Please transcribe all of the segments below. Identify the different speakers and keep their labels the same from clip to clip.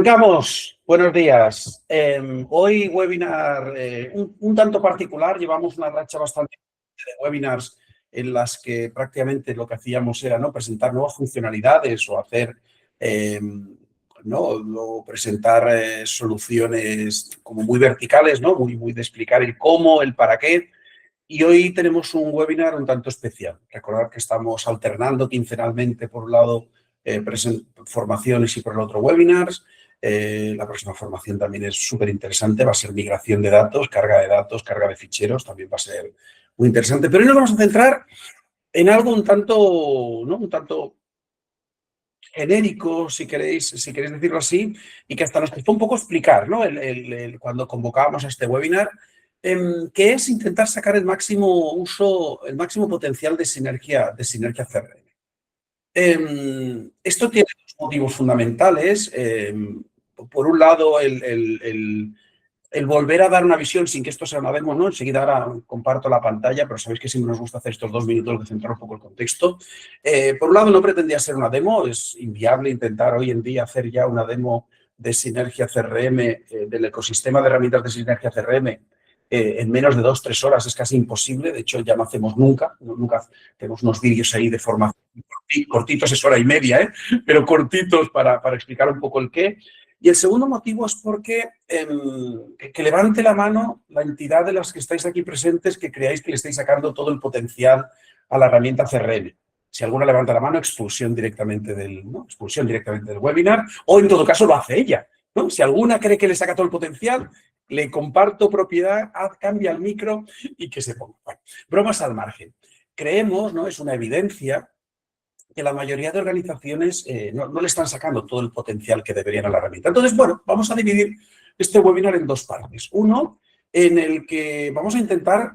Speaker 1: Arrancamos. Buenos días. Hoy webinar un tanto particular. Llevamos una racha bastante de webinars en las que prácticamente lo que hacíamos era, ¿no?, presentar nuevas funcionalidades o hacer, presentar soluciones como muy verticales, ¿no?, muy de explicar el cómo, el para qué. Y hoy tenemos un webinar un tanto especial. Recordad que estamos alternando quincenalmente, por un lado, formaciones y por el otro webinars. La próxima formación también es súper interesante, va a ser migración de datos, carga de ficheros, también va a ser muy interesante. Pero hoy nos vamos a centrar en algo un tanto, ¿no?, un tanto genérico, si queréis decirlo así, y que hasta nos costó un poco explicar, ¿no?, cuando convocábamos a este webinar, que es intentar sacar el máximo uso, el máximo potencial de sinergia CRM. Esto tiene dos motivos fundamentales. Por un lado, el volver a dar una visión sin que esto sea una demo, ¿no? Enseguida ahora comparto la pantalla, pero sabéis que siempre nos gusta hacer estos 2 minutos de centrar un poco el contexto. Por un lado, no pretendía ser una demo, es inviable intentar hoy en día hacer ya una demo de Sinergia CRM, del ecosistema de herramientas de Sinergia CRM, en menos de 2-3 horas es casi imposible. De hecho, ya no hacemos nunca tenemos unos vídeos ahí de formación cortitos, es hora y media, pero cortitos para explicar un poco el qué. Y el segundo motivo es porque que levante la mano la entidad de las que estáis aquí presentes que creáis que le estáis sacando todo el potencial a la herramienta CRM. Si alguna levanta la mano, expulsión directamente del webinar, o en todo caso lo hace ella, ¿no? Si alguna cree que le saca todo el potencial, le comparto propiedad, cambia el micro y que se ponga. Bueno, bromas al margen. Creemos, ¿no?, es una evidencia que la mayoría de organizaciones no le están sacando todo el potencial que deberían a la herramienta. Entonces, bueno, vamos a dividir este webinar en dos partes. Uno, en el que vamos a intentar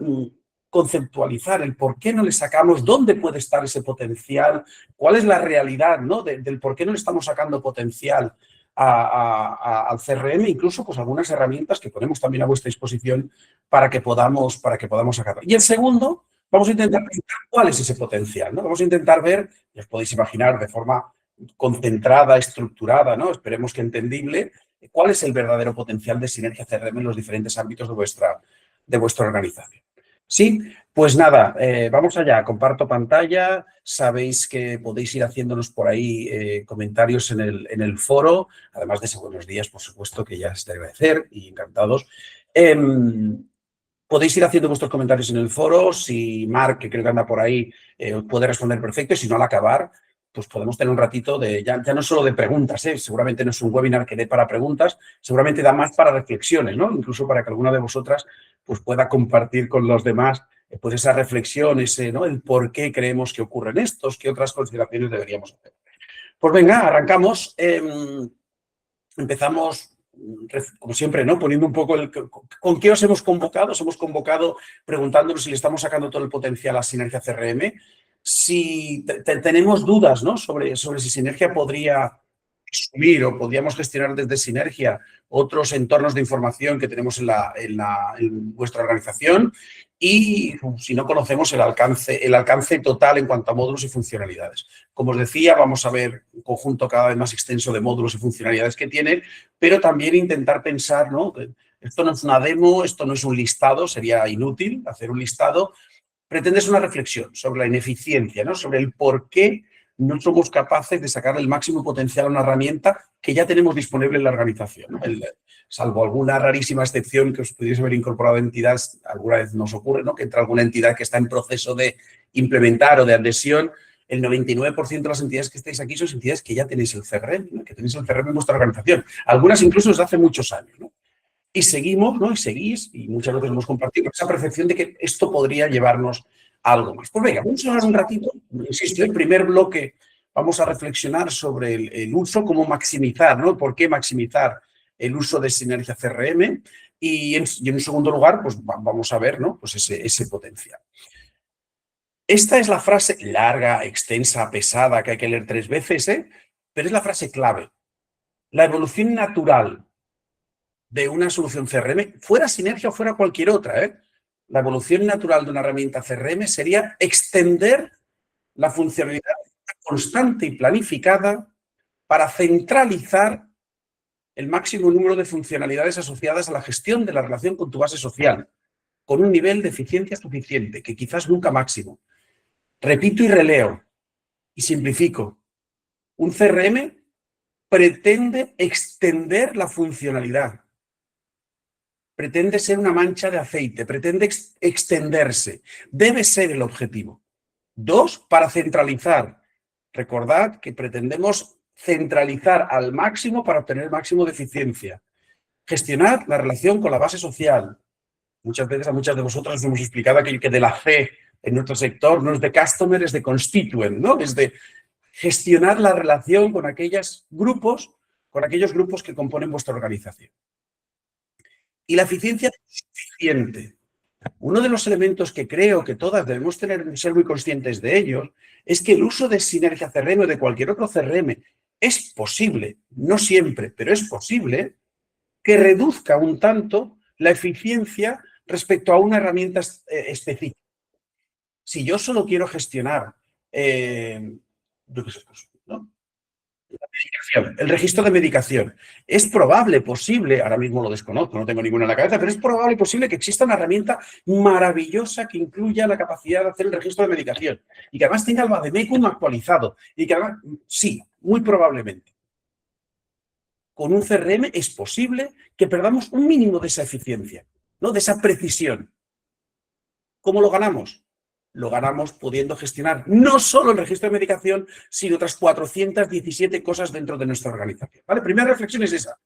Speaker 1: conceptualizar el por qué no le sacamos, dónde puede estar ese potencial, cuál es la realidad, ¿no?, del por qué no le estamos sacando potencial al CRM, incluso pues algunas herramientas que ponemos también a vuestra disposición para que podamos sacarlo. Y el segundo, vamos a intentar pensar cuál es ese potencial, ¿no? Vamos a intentar ver, y os podéis imaginar de forma concentrada, estructurada, ¿no?, esperemos que entendible, cuál es el verdadero potencial de Sinergia CRM en los diferentes ámbitos de vuestra organización. Sí, pues nada, vamos allá, comparto pantalla. Sabéis que podéis ir haciéndonos por ahí comentarios en el foro, además de ese buenos días, por supuesto, que ya es de agradecer y encantados. Podéis ir haciendo vuestros comentarios en el foro. Si Marc, que creo que anda por ahí, puede responder perfecto, y si no, al acabar, pues podemos tener un ratito de, ya no solo de preguntas, seguramente no es un webinar que dé para preguntas, seguramente da más para reflexiones, ¿no?, incluso para que alguna de vosotras pues pueda compartir con los demás pues esa reflexión, ¿no?, el por qué creemos que ocurren estos, qué otras consideraciones deberíamos hacer. Pues venga, arrancamos. Empezamos, como siempre, ¿no?, poniendo un poco con qué os hemos convocado. Os hemos convocado preguntándonos si le estamos sacando todo el potencial a Sinergia CRM. Si tenemos dudas, ¿no?, sobre si Sinergia podría asumir o podríamos gestionar desde Sinergia otros entornos de información que tenemos en vuestra organización, y si no conocemos el alcance total en cuanto a módulos y funcionalidades. Como os decía, vamos a ver un conjunto cada vez más extenso de módulos y funcionalidades que tiene, pero también intentar pensar, ¿no?, esto no es una demo, esto no es un listado, sería inútil hacer un listado. Pretendes una reflexión sobre la ineficiencia, ¿no?, sobre el por qué no somos capaces de sacar el máximo potencial a una herramienta que ya tenemos disponible en la organización, ¿no? Salvo alguna rarísima excepción que os pudiese haber incorporado entidades, alguna vez nos ocurre, ¿no?, que entra alguna entidad que está en proceso de implementar o de adhesión. El 99% de las entidades que estáis aquí son entidades que ya tenéis el CRM, ¿no?, que tenéis el CRM en vuestra organización. Algunas incluso desde hace muchos años, ¿no? Y seguimos, ¿no?, y seguís, y muchas veces hemos compartido esa percepción de que esto podría llevarnos a algo más. Pues venga, vamos a hablar un ratito. Insisto, el primer bloque vamos a reflexionar sobre el uso, cómo maximizar, ¿no?, por qué maximizar el uso de Sinergia CRM, y en un segundo lugar, pues vamos a ver, ¿no?, pues ese potencial. Esta es la frase larga, extensa, pesada, que hay que leer 3 veces, pero es la frase clave. La evolución natural de una solución CRM, fuera Sinergia o fuera cualquier otra, la evolución natural de una herramienta CRM sería extender la funcionalidad constante y planificada para centralizar el máximo número de funcionalidades asociadas a la gestión de la relación con tu base social, con un nivel de eficiencia suficiente, que quizás nunca máximo. Repito y releo y simplifico. Un CRM pretende extender la funcionalidad, pretende ser una mancha de aceite, pretende extenderse. Debe ser el objetivo. 2, para centralizar. Recordad que pretendemos centralizar al máximo para obtener el máximo de eficiencia. Gestionar la relación con la base social. Muchas veces a muchas de vosotras os hemos explicado que de la C en nuestro sector no es de customer, es de constituent, ¿no? Es de gestionar la relación con aquellos grupos que componen vuestra organización. Y la eficiencia suficiente. Uno de los elementos que creo que todas debemos ser muy conscientes de ellos es que el uso de Sinergia CRM o de cualquier otro CRM es posible, no siempre, pero es posible que reduzca un tanto la eficiencia respecto a una herramienta específica. Si yo solo quiero gestionar, ¿no? El registro de medicación. Es probable, posible, ahora mismo lo desconozco, no tengo ninguna en la cabeza, pero es probable y posible que exista una herramienta maravillosa que incluya la capacidad de hacer el registro de medicación y que además tenga el vademecum actualizado y que además, sí, muy probablemente. Con un CRM es posible que perdamos un mínimo de esa eficiencia, ¿no? De esa precisión. ¿Cómo lo ganamos? Lo ganamos pudiendo gestionar no solo el registro de medicación, sino otras 417 cosas dentro de nuestra organización. ¿Vale? Primera reflexión es esa.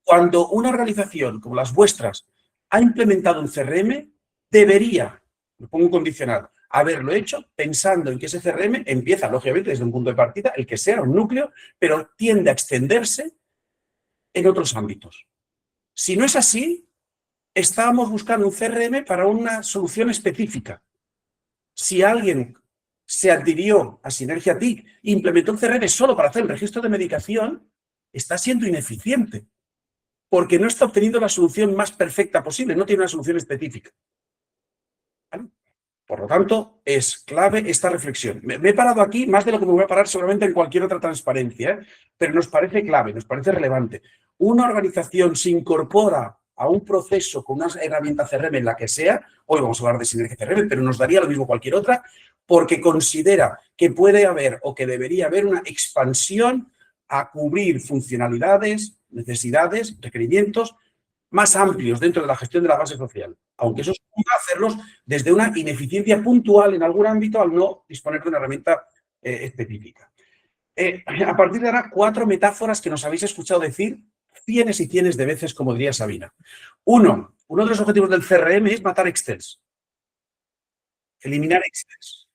Speaker 1: Cuando una organización como las vuestras ha implementado un CRM, debería, lo pongo un condicional, haberlo hecho pensando en que ese CRM empieza, lógicamente, desde un punto de partida, el que sea un núcleo, pero tiende a extenderse en otros ámbitos. Si no es así, estábamos buscando un CRM para una solución específica. Si alguien se adhirió a Sinergia TIC e implementó un CRM solo para hacer el registro de medicación, está siendo ineficiente, porque no está obteniendo la solución más perfecta posible, no tiene una solución específica. ¿Vale? Por lo tanto, es clave esta reflexión. Me he parado aquí más de lo que me voy a parar seguramente en cualquier otra transparencia, pero nos parece clave, nos parece relevante. Una organización se incorpora a un proceso con una herramienta CRM en la que sea, hoy vamos a hablar de Sinergia CRM, pero nos daría lo mismo cualquier otra, porque considera que puede haber o que debería haber una expansión a cubrir funcionalidades, necesidades, requerimientos más amplios dentro de la gestión de la base social, aunque eso suponga hacerlos desde una ineficiencia puntual en algún ámbito al no disponer de una herramienta específica. A partir de ahora, 4 metáforas que nos habéis escuchado decir cientos y cientos de veces, como diría Sabina. Uno de los objetivos del CRM es matar Excels, eliminar Excels.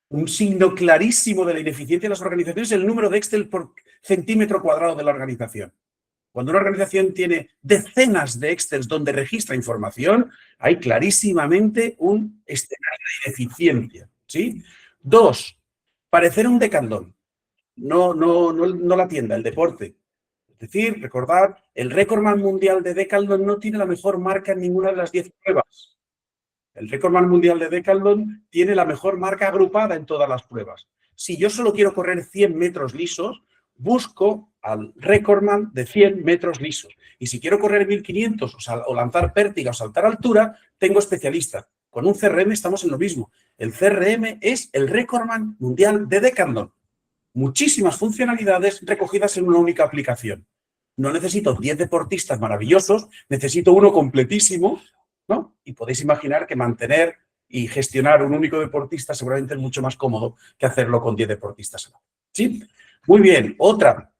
Speaker 1: Un signo clarísimo de la ineficiencia de las organizaciones es el número de Excel por centímetro cuadrado de la organización. Cuando una organización tiene decenas de Excels donde registra información, hay clarísimamente un escenario de ineficiencia, ¿sí? 2, parecer un Decathlon, no la tienda, el deporte. Es decir, recordad, el récordman mundial de Decathlon no tiene la mejor marca en ninguna de las 10 pruebas. El récordman mundial de Decathlon tiene la mejor marca agrupada en todas las pruebas. Si yo solo quiero correr 100 metros lisos, busco al récordman de 100 metros lisos. Y si quiero correr 1500 o lanzar pértiga o saltar altura, tengo especialistas. Con un CRM estamos en lo mismo. El CRM es el récordman mundial de Decathlon. Muchísimas funcionalidades recogidas en una única aplicación. No necesito 10 deportistas maravillosos, necesito uno completísimo, ¿no? Y podéis imaginar que mantener y gestionar un único deportista seguramente es mucho más cómodo que hacerlo con 10 deportistas. ¿Sí? Muy bien. Otra.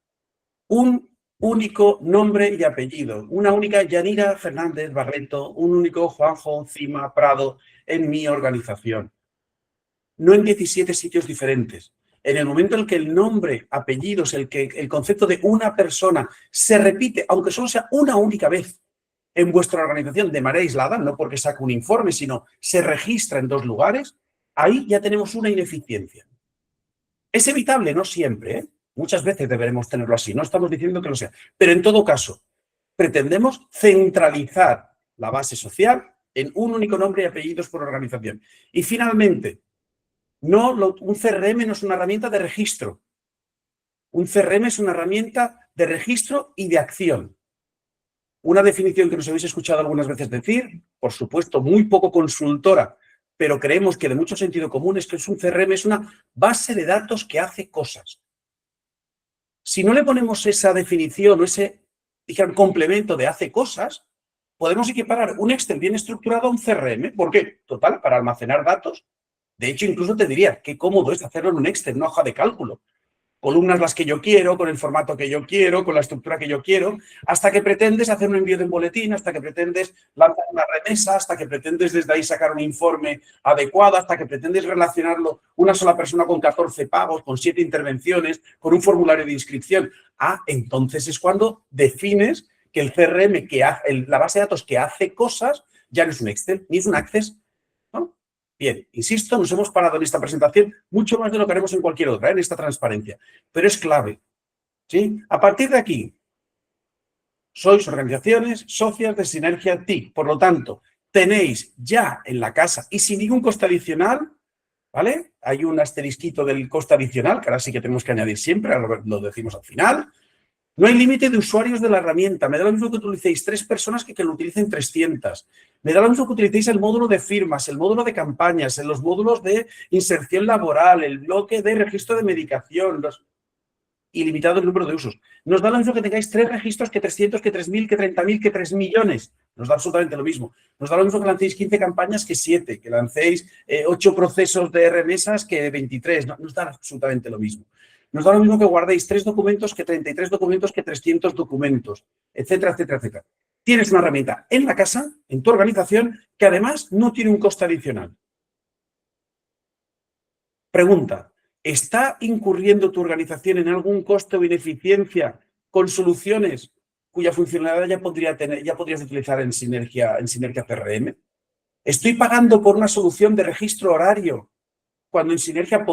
Speaker 1: Un único nombre y apellido. Una única Yanira Fernández Barreto, un único Juanjo Cima Prado en mi organización. No en 17 sitios diferentes. En el momento en que el nombre, apellidos, el concepto de una persona se repite, aunque solo sea una única vez en vuestra organización de manera aislada, no porque saque un informe, sino se registra en 2 lugares, ahí ya tenemos una ineficiencia. Es evitable, no siempre, ¿eh? Muchas veces deberemos tenerlo así, no estamos diciendo que lo sea. Pero en todo caso, pretendemos centralizar la base social en un único nombre y apellidos por organización. Y finalmente, un CRM no es una herramienta de registro. Un CRM es una herramienta de registro y de acción. Una definición que nos habéis escuchado algunas veces decir, por supuesto, muy poco consultora, pero creemos que de mucho sentido común, es que es un CRM, es una base de datos que hace cosas. Si no le ponemos esa definición o ese complemento de hace cosas, podemos equiparar un Excel bien estructurado a un CRM. ¿Por qué? Total, para almacenar datos. De hecho, incluso te diría qué cómodo es hacerlo en un Excel, una hoja de cálculo. Columnas las que yo quiero, con el formato que yo quiero, con la estructura que yo quiero, hasta que pretendes hacer un envío de un boletín, hasta que pretendes lanzar una remesa, hasta que pretendes desde ahí sacar un informe adecuado, hasta que pretendes relacionarlo una sola persona con 14 pagos, con 7 intervenciones, con un formulario de inscripción. Entonces es cuando defines que el CRM, la base de datos que hace cosas, ya no es un Excel, ni es un Access, ¿no? Bien, insisto, nos hemos parado en esta presentación mucho más de lo que haremos en cualquier otra, en esta transparencia, pero es clave, ¿sí? A partir de aquí, sois organizaciones socias de Sinergia TIC, por lo tanto, tenéis ya en la casa y sin ningún coste adicional, ¿vale? Hay un asterisquito del coste adicional, que ahora sí que tenemos que añadir siempre, ahora lo decimos al final. No hay límite de usuarios de la herramienta. Me da lo mismo que utilicéis 3 personas que lo utilicen 300. Me da lo mismo que utilicéis el módulo de firmas, el módulo de campañas, los módulos de inserción laboral, el bloque de registro de medicación, ilimitado el número de usos. Nos da lo mismo que tengáis 3 registros que 300, que 3.000, que 30.000, que 3 millones. Nos da absolutamente lo mismo. Nos da lo mismo que lancéis 15 campañas que 7, que lancéis 8 procesos de remesas que 23. Nos da absolutamente lo mismo. Nos da lo mismo que guardéis 3 documentos que 33 documentos que 300 documentos, etcétera, etcétera, etcétera. Tienes una herramienta en la casa, en tu organización, que además no tiene un coste adicional. Pregunta, ¿está incurriendo tu organización en algún coste o ineficiencia con soluciones cuya funcionalidad ya podrías utilizar en Sinergia CRM? ¿Estoy pagando por una solución de registro horario cuando en Sinergia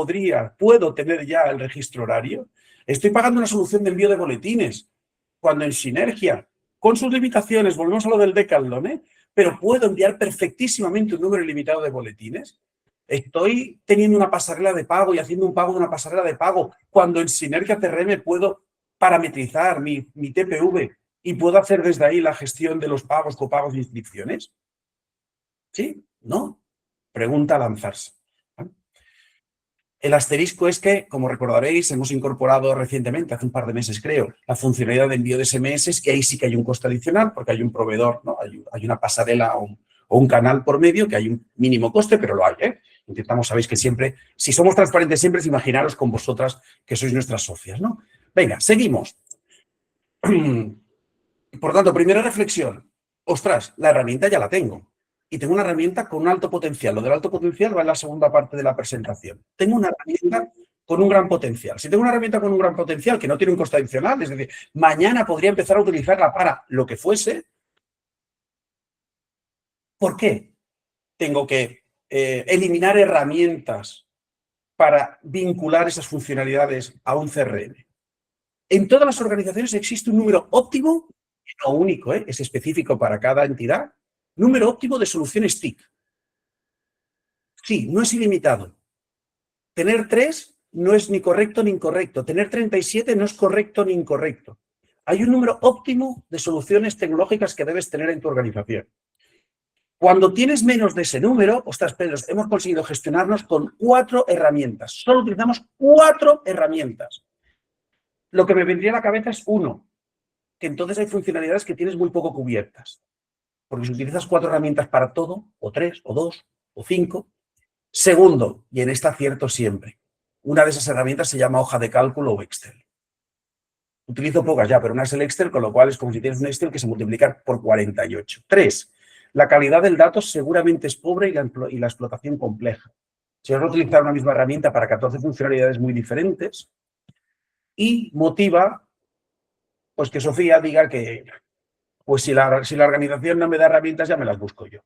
Speaker 1: puedo tener ya el registro horario? Estoy pagando una solución de envío de boletines, cuando en Sinergia, con sus limitaciones, volvemos a lo del Decathlon, pero puedo enviar perfectísimamente un número ilimitado de boletines. Estoy teniendo una pasarela de pago y haciendo un pago de una pasarela de pago, cuando en Sinergia CRM puedo parametrizar mi TPV y puedo hacer desde ahí la gestión de los pagos, copagos e inscripciones. ¿Sí? ¿No? Pregunta a lanzarse. El asterisco es que, como recordaréis, hemos incorporado recientemente, hace un par de meses creo, la funcionalidad de envío de SMS, que ahí sí que hay un coste adicional, porque hay un proveedor, ¿no? Hay una pasarela o un canal por medio, que hay un mínimo coste, pero lo hay, ¿eh? Intentamos, sabéis que siempre, si somos transparentes siempre, es imaginaros con vosotras que sois nuestras socias, ¿no? Venga, seguimos. Por tanto, primera reflexión. Ostras, la herramienta ya la tengo. Y tengo una herramienta con un alto potencial. Lo del alto potencial va en la segunda parte de la presentación. Tengo una herramienta con un gran potencial. Si tengo una herramienta con un gran potencial que no tiene un coste adicional, es decir, mañana podría empezar a utilizarla para lo que fuese, ¿por qué tengo que eliminar herramientas para vincular esas funcionalidades a un CRM? En todas las organizaciones existe un número óptimo, no único, es específico para cada entidad, número óptimo de soluciones TIC. Sí, no es ilimitado. Tener 3 no es ni correcto ni incorrecto. Tener 37 no es correcto ni incorrecto. Hay un número óptimo de soluciones tecnológicas que debes tener en tu organización. Cuando tienes menos de ese número, ostras, Pedro, hemos conseguido gestionarnos con 4 herramientas. Solo utilizamos 4 herramientas. Lo que me vendría a la cabeza es 1, que entonces hay funcionalidades que tienes muy poco cubiertas. Porque si utilizas 4 herramientas para todo, o 3, o 2, o 5. Segundo, y en esta acierto siempre, una de esas herramientas se llama hoja de cálculo o Excel. Utilizo pocas ya, pero una es el Excel, con lo cual es como si tienes un Excel que se multiplica por 48. 3, la calidad del dato seguramente es pobre y la explotación compleja. Si vas a utilizar una misma herramienta para 14 funcionalidades muy diferentes, y motiva pues que Sofía diga que pues si la organización no me da herramientas, ya me las busco yo.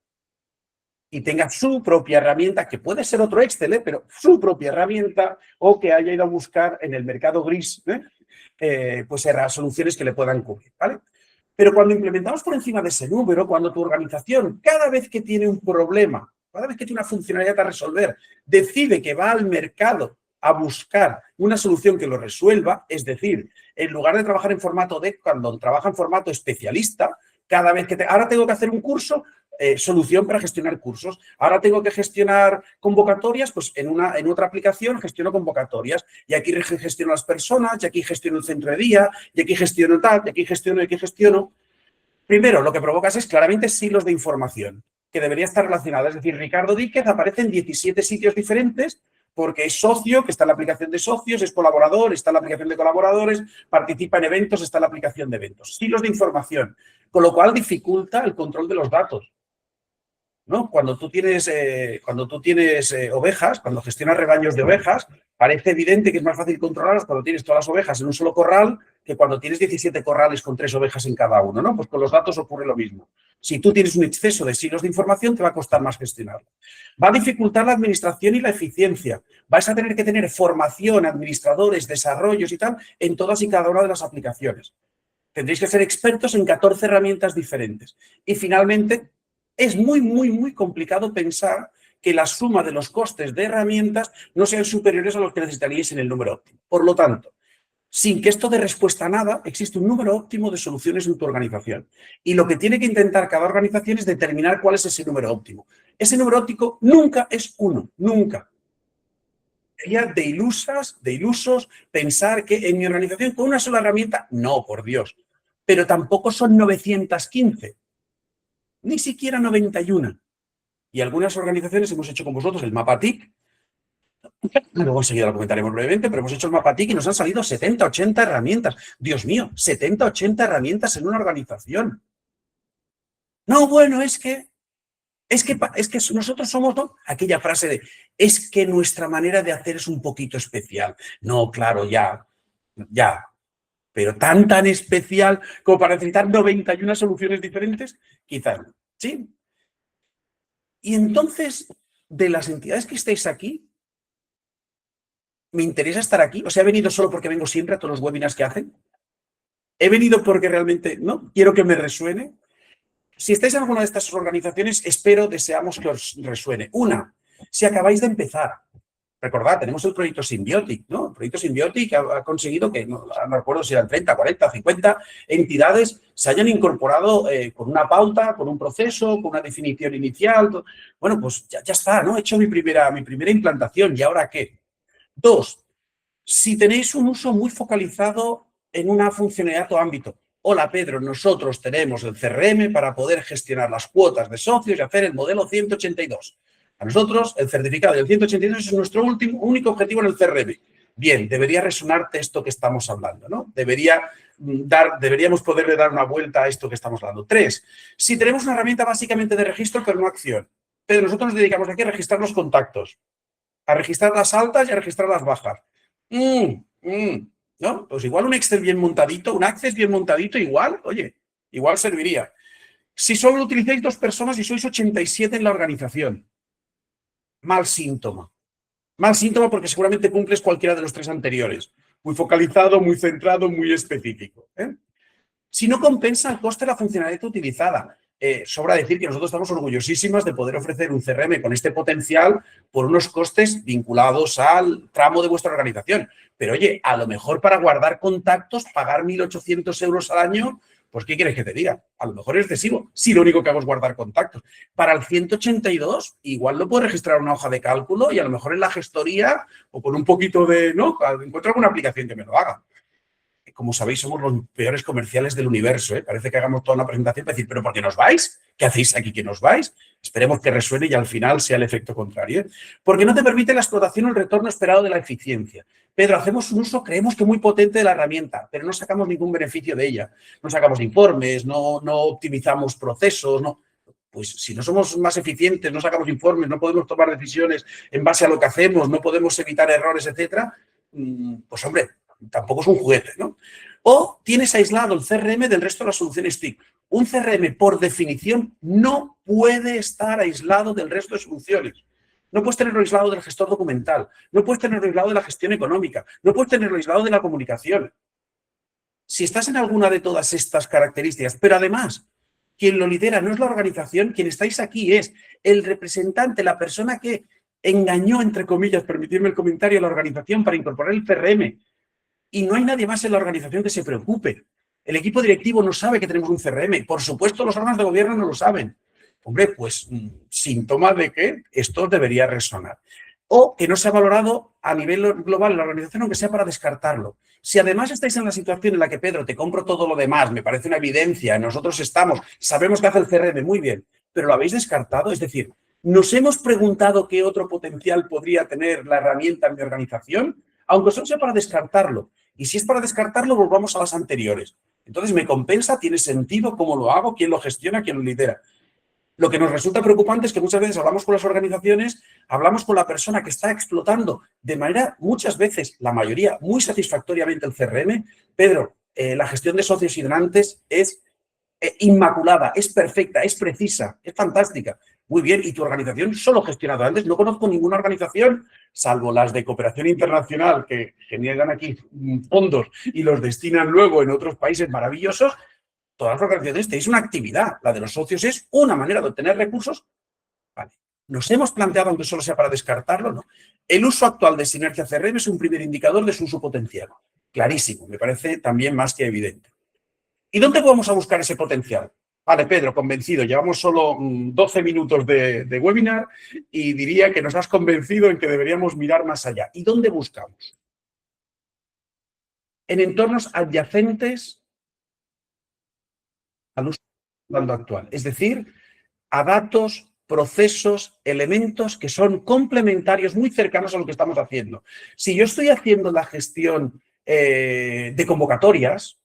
Speaker 1: Y tenga su propia herramienta, que puede ser otro Excel, pero su propia herramienta, o que haya ido a buscar en el mercado gris, pues soluciones que le puedan cubrir, ¿vale? Pero cuando implementamos por encima de ese número, cuando tu organización, cada vez que tiene un problema, cada vez que tiene una funcionalidad a resolver, decide que va al mercado a buscar una solución que lo resuelva, es decir, en lugar de trabajar en formato DEC, cuando trabaja en formato especialista, cada vez que ahora tengo que hacer un curso, solución para gestionar cursos. Ahora tengo que gestionar convocatorias, pues en otra aplicación gestiono convocatorias. Y aquí gestiono las personas, y aquí gestiono el centro de día, y aquí gestiono tal, y aquí gestiono, y aquí gestiono. Primero, lo que provocas es claramente silos de información que debería estar relacionada. Es decir, Ricardo Díquez aparece en 17 sitios diferentes porque es socio, que está en la aplicación de socios, es colaborador, está en la aplicación de colaboradores, participa en eventos, está en la aplicación de eventos. Silos de información, con lo cual dificulta el control de los datos, ¿no? Cuando tú tienes ovejas, cuando gestionas rebaños de ovejas, parece evidente que es más fácil controlarlas cuando tienes todas las ovejas en un solo corral que cuando tienes 17 corrales con 3 ovejas en cada uno, ¿no? Pues con los datos ocurre lo mismo. Si tú tienes un exceso de silos de información, te va a costar más gestionarlo. Va a dificultar la administración y la eficiencia. Vais a tener que tener formación, administradores, desarrollos y tal, en todas y cada una de las aplicaciones. Tendréis que ser expertos en 14 herramientas diferentes. Y finalmente, es muy complicado pensar que la suma de los costes de herramientas no sean superiores a los que necesitaríais en el número óptimo. Por lo tanto, sin que esto dé respuesta a nada, existe un número óptimo de soluciones en tu organización. Y lo que tiene que intentar cada organización es determinar cuál es ese número óptimo. Ese número óptimo nunca es 1, nunca. Sería de ilusos pensar que en mi organización con una sola herramienta, no, por Dios. Pero tampoco son 915. Ni siquiera 91. Y algunas organizaciones hemos hecho con vosotros el mapa TIC, luego enseguida lo comentaremos brevemente, pero hemos hecho el mapa TIC y nos han salido 70, 80 herramientas. Dios mío, 70, 80 herramientas en una organización. No, bueno, es que nosotros somos, ¿no? Aquella frase de, es que nuestra manera de hacer es un poquito especial. No, claro, ya, pero tan especial como para necesitar 91 soluciones diferentes, quizás no, ¿sí? Y entonces, de las entidades que estáis aquí, ¿me interesa estar aquí? O sea, ¿he venido solo porque vengo siempre a todos los webinars que hacen? ¿He venido porque realmente, no, quiero que me resuene? Si estáis en alguna de estas organizaciones, deseamos que os resuene. Una, si acabáis de empezar, recordad, tenemos el proyecto Symbiotic, ¿no? El proyecto Symbiotic ha conseguido que, no recuerdo si eran 30, 40, 50 entidades se hayan incorporado con una pauta, con un proceso, con una definición inicial. Bueno, pues ya está, ¿no? He hecho mi primera implantación. ¿Y ahora qué? Dos, si tenéis un uso muy focalizado en una funcionalidad o ámbito. Hola, Pedro, nosotros tenemos el CRM para poder gestionar las cuotas de socios y hacer el modelo 182. A nosotros, el certificado del 182 es nuestro único objetivo en el CRM. Bien, debería resonarte esto que estamos hablando, ¿no? Deberíamos poderle dar una vuelta a esto que estamos hablando. 3, si tenemos una herramienta básicamente de registro, pero no acción. Pedro, nosotros nos dedicamos aquí a registrar los contactos, a registrar las altas y a registrar las bajas. ¿No? Pues igual un Excel bien montadito, un Access bien montadito, igual, oye, igual serviría. Si solo utilizáis 2 personas y sois 87 en la organización, mal síntoma. Mal síntoma porque seguramente cumples cualquiera de los 3 anteriores. Muy focalizado, muy centrado, muy específico. Si no compensa el coste de la funcionalidad utilizada. Sobra decir que nosotros estamos orgullosísimas de poder ofrecer un CRM con este potencial por unos costes vinculados al tramo de vuestra organización. Pero oye, a lo mejor para guardar contactos, pagar 1.800 euros al año, pues ¿qué quieres que te diga? A lo mejor es excesivo, si lo único que hago es guardar contactos. Para el 182, igual lo puedo registrar en una hoja de cálculo y a lo mejor en la gestoría o con un poquito de, ¿no? Encuentro alguna aplicación que me lo haga. Como sabéis, somos los peores comerciales del universo. Parece que hagamos toda una presentación para decir, ¿pero por qué nos vais? ¿Qué hacéis aquí que nos vais? Esperemos que resuene y al final sea el efecto contrario. Porque no te permite la explotación o el retorno esperado de la eficiencia. Pedro, hacemos un uso, creemos que muy potente de la herramienta, pero no sacamos ningún beneficio de ella. No sacamos informes, no optimizamos procesos, no. Pues si no somos más eficientes, no sacamos informes, no podemos tomar decisiones en base a lo que hacemos, no podemos evitar errores, etcétera, pues hombre, tampoco es un juguete, ¿no? O tienes aislado el CRM del resto de las soluciones TIC. Un CRM, por definición, no puede estar aislado del resto de soluciones. No puedes tenerlo aislado del gestor documental, no puedes tenerlo aislado de la gestión económica, no puedes tenerlo aislado de la comunicación. Si estás en alguna de todas estas características, pero además, quien lo lidera no es la organización, quien estáis aquí es el representante, la persona que engañó, entre comillas, permitirme el comentario, a la organización para incorporar el CRM. Y no hay nadie más en la organización que se preocupe. El equipo directivo no sabe que tenemos un CRM. Por supuesto, los órganos de gobierno no lo saben. Hombre, pues síntoma de que esto debería resonar. O que no se ha valorado a nivel global en la organización, aunque sea para descartarlo. Si además estáis en la situación en la que, Pedro, te compro todo lo demás, me parece una evidencia, nosotros sabemos que hace el CRM, muy bien, pero lo habéis descartado, es decir, ¿nos hemos preguntado qué otro potencial podría tener la herramienta en mi organización? Aunque solo sea para descartarlo. Y si es para descartarlo, volvamos a las anteriores. Entonces, ¿me compensa? ¿Tiene sentido? ¿Cómo lo hago? ¿Quién lo gestiona? ¿Quién lo lidera? Lo que nos resulta preocupante es que muchas veces hablamos con las organizaciones, hablamos con la persona que está explotando de manera, muchas veces, la mayoría, muy satisfactoriamente el CRM. Pedro, la gestión de socios y donantes es inmaculada, es perfecta, es precisa, es fantástica. Muy bien, ¿y tu organización solo gestionado antes? No conozco ninguna organización, salvo las de cooperación internacional, que generan aquí fondos y los destinan luego en otros países maravillosos. Todas las organizaciones tenéis una actividad. La de los socios es una manera de obtener recursos. Vale. ¿Nos hemos planteado, aunque solo sea para descartarlo? No. El uso actual de Sinergia CRM es un primer indicador de su uso potencial. Clarísimo, me parece también más que evidente. ¿Y dónde vamos a buscar ese potencial? Vale, Pedro, convencido. Llevamos solo 12 minutos de webinar y diría que nos has convencido en que deberíamos mirar más allá. ¿Y dónde buscamos? En entornos adyacentes al uso actual. Es decir, a datos, procesos, elementos que son complementarios, muy cercanos a lo que estamos haciendo. Si yo estoy haciendo la gestión de convocatorias,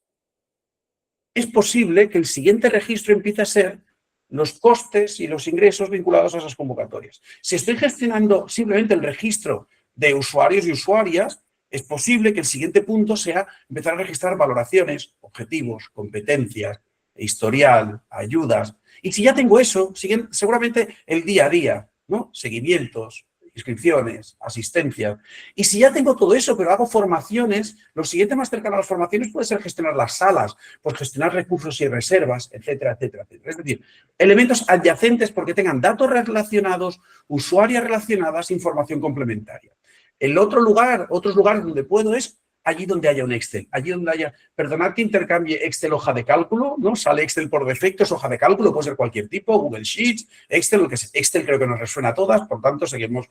Speaker 1: es posible que el siguiente registro empiece a ser los costes y los ingresos vinculados a esas convocatorias. Si estoy gestionando simplemente el registro de usuarios y usuarias, es posible que el siguiente punto sea empezar a registrar valoraciones, objetivos, competencias, historial, ayudas. Y si ya tengo eso, siguen seguramente el día a día, ¿no? Seguimientos, inscripciones, asistencia. Y si ya tengo todo eso, pero hago formaciones, lo siguiente más cercano a las formaciones puede ser gestionar las salas, pues gestionar recursos y reservas, etcétera, etcétera, etcétera. Es decir, elementos adyacentes porque tengan datos relacionados, usuarias relacionadas, información complementaria. El otro lugar, otros lugares donde puedo es allí donde haya un Excel, allí donde haya, perdonad que intercambie Excel hoja de cálculo, ¿no? Sale Excel por defecto, es hoja de cálculo, puede ser cualquier tipo, Google Sheets, Excel, lo que sea. Excel creo que nos resuena a todas, por tanto seguimos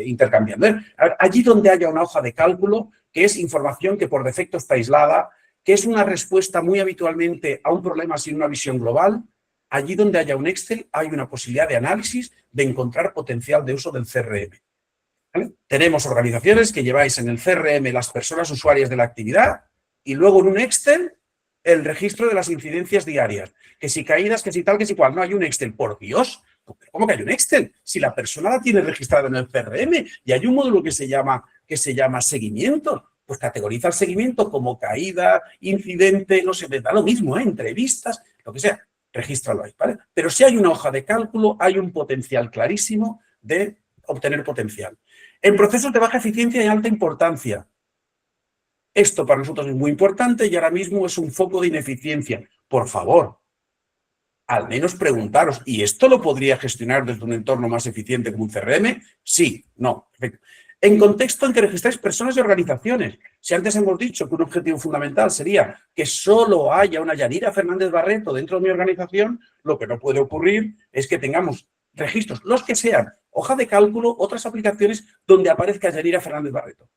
Speaker 1: intercambiando. A ver, allí donde haya una hoja de cálculo, que es información que por defecto está aislada, que es una respuesta muy habitualmente a un problema sin una visión global, allí donde haya un Excel hay una posibilidad de análisis, de encontrar potencial de uso del CRM. ¿Vale? Tenemos organizaciones que lleváis en el CRM las personas usuarias de la actividad y luego en un Excel el registro de las incidencias diarias. Que si caídas, que si tal, que si cual. No hay un Excel. Por Dios, ¿cómo que hay un Excel? Si la persona la tiene registrada en el CRM y hay un módulo que se llama seguimiento, pues categoriza el seguimiento como caída, incidente, no sé, da lo mismo, entrevistas, lo que sea. Regístralo ahí, ¿vale? Pero si hay una hoja de cálculo, hay un potencial clarísimo de obtener potencial. En procesos de baja eficiencia y alta importancia. Esto para nosotros es muy importante y ahora mismo es un foco de ineficiencia. Por favor, al menos preguntaros, ¿y esto lo podría gestionar desde un entorno más eficiente como un CRM? Sí, no, perfecto. En contexto en que registráis personas y organizaciones. Si antes hemos dicho que un objetivo fundamental sería que solo haya una Yanira Fernández Barreto dentro de mi organización, lo que no puede ocurrir es que tengamos registros, los que sean, hoja de cálculo, otras aplicaciones donde aparezca Yanira Fernández Barreto.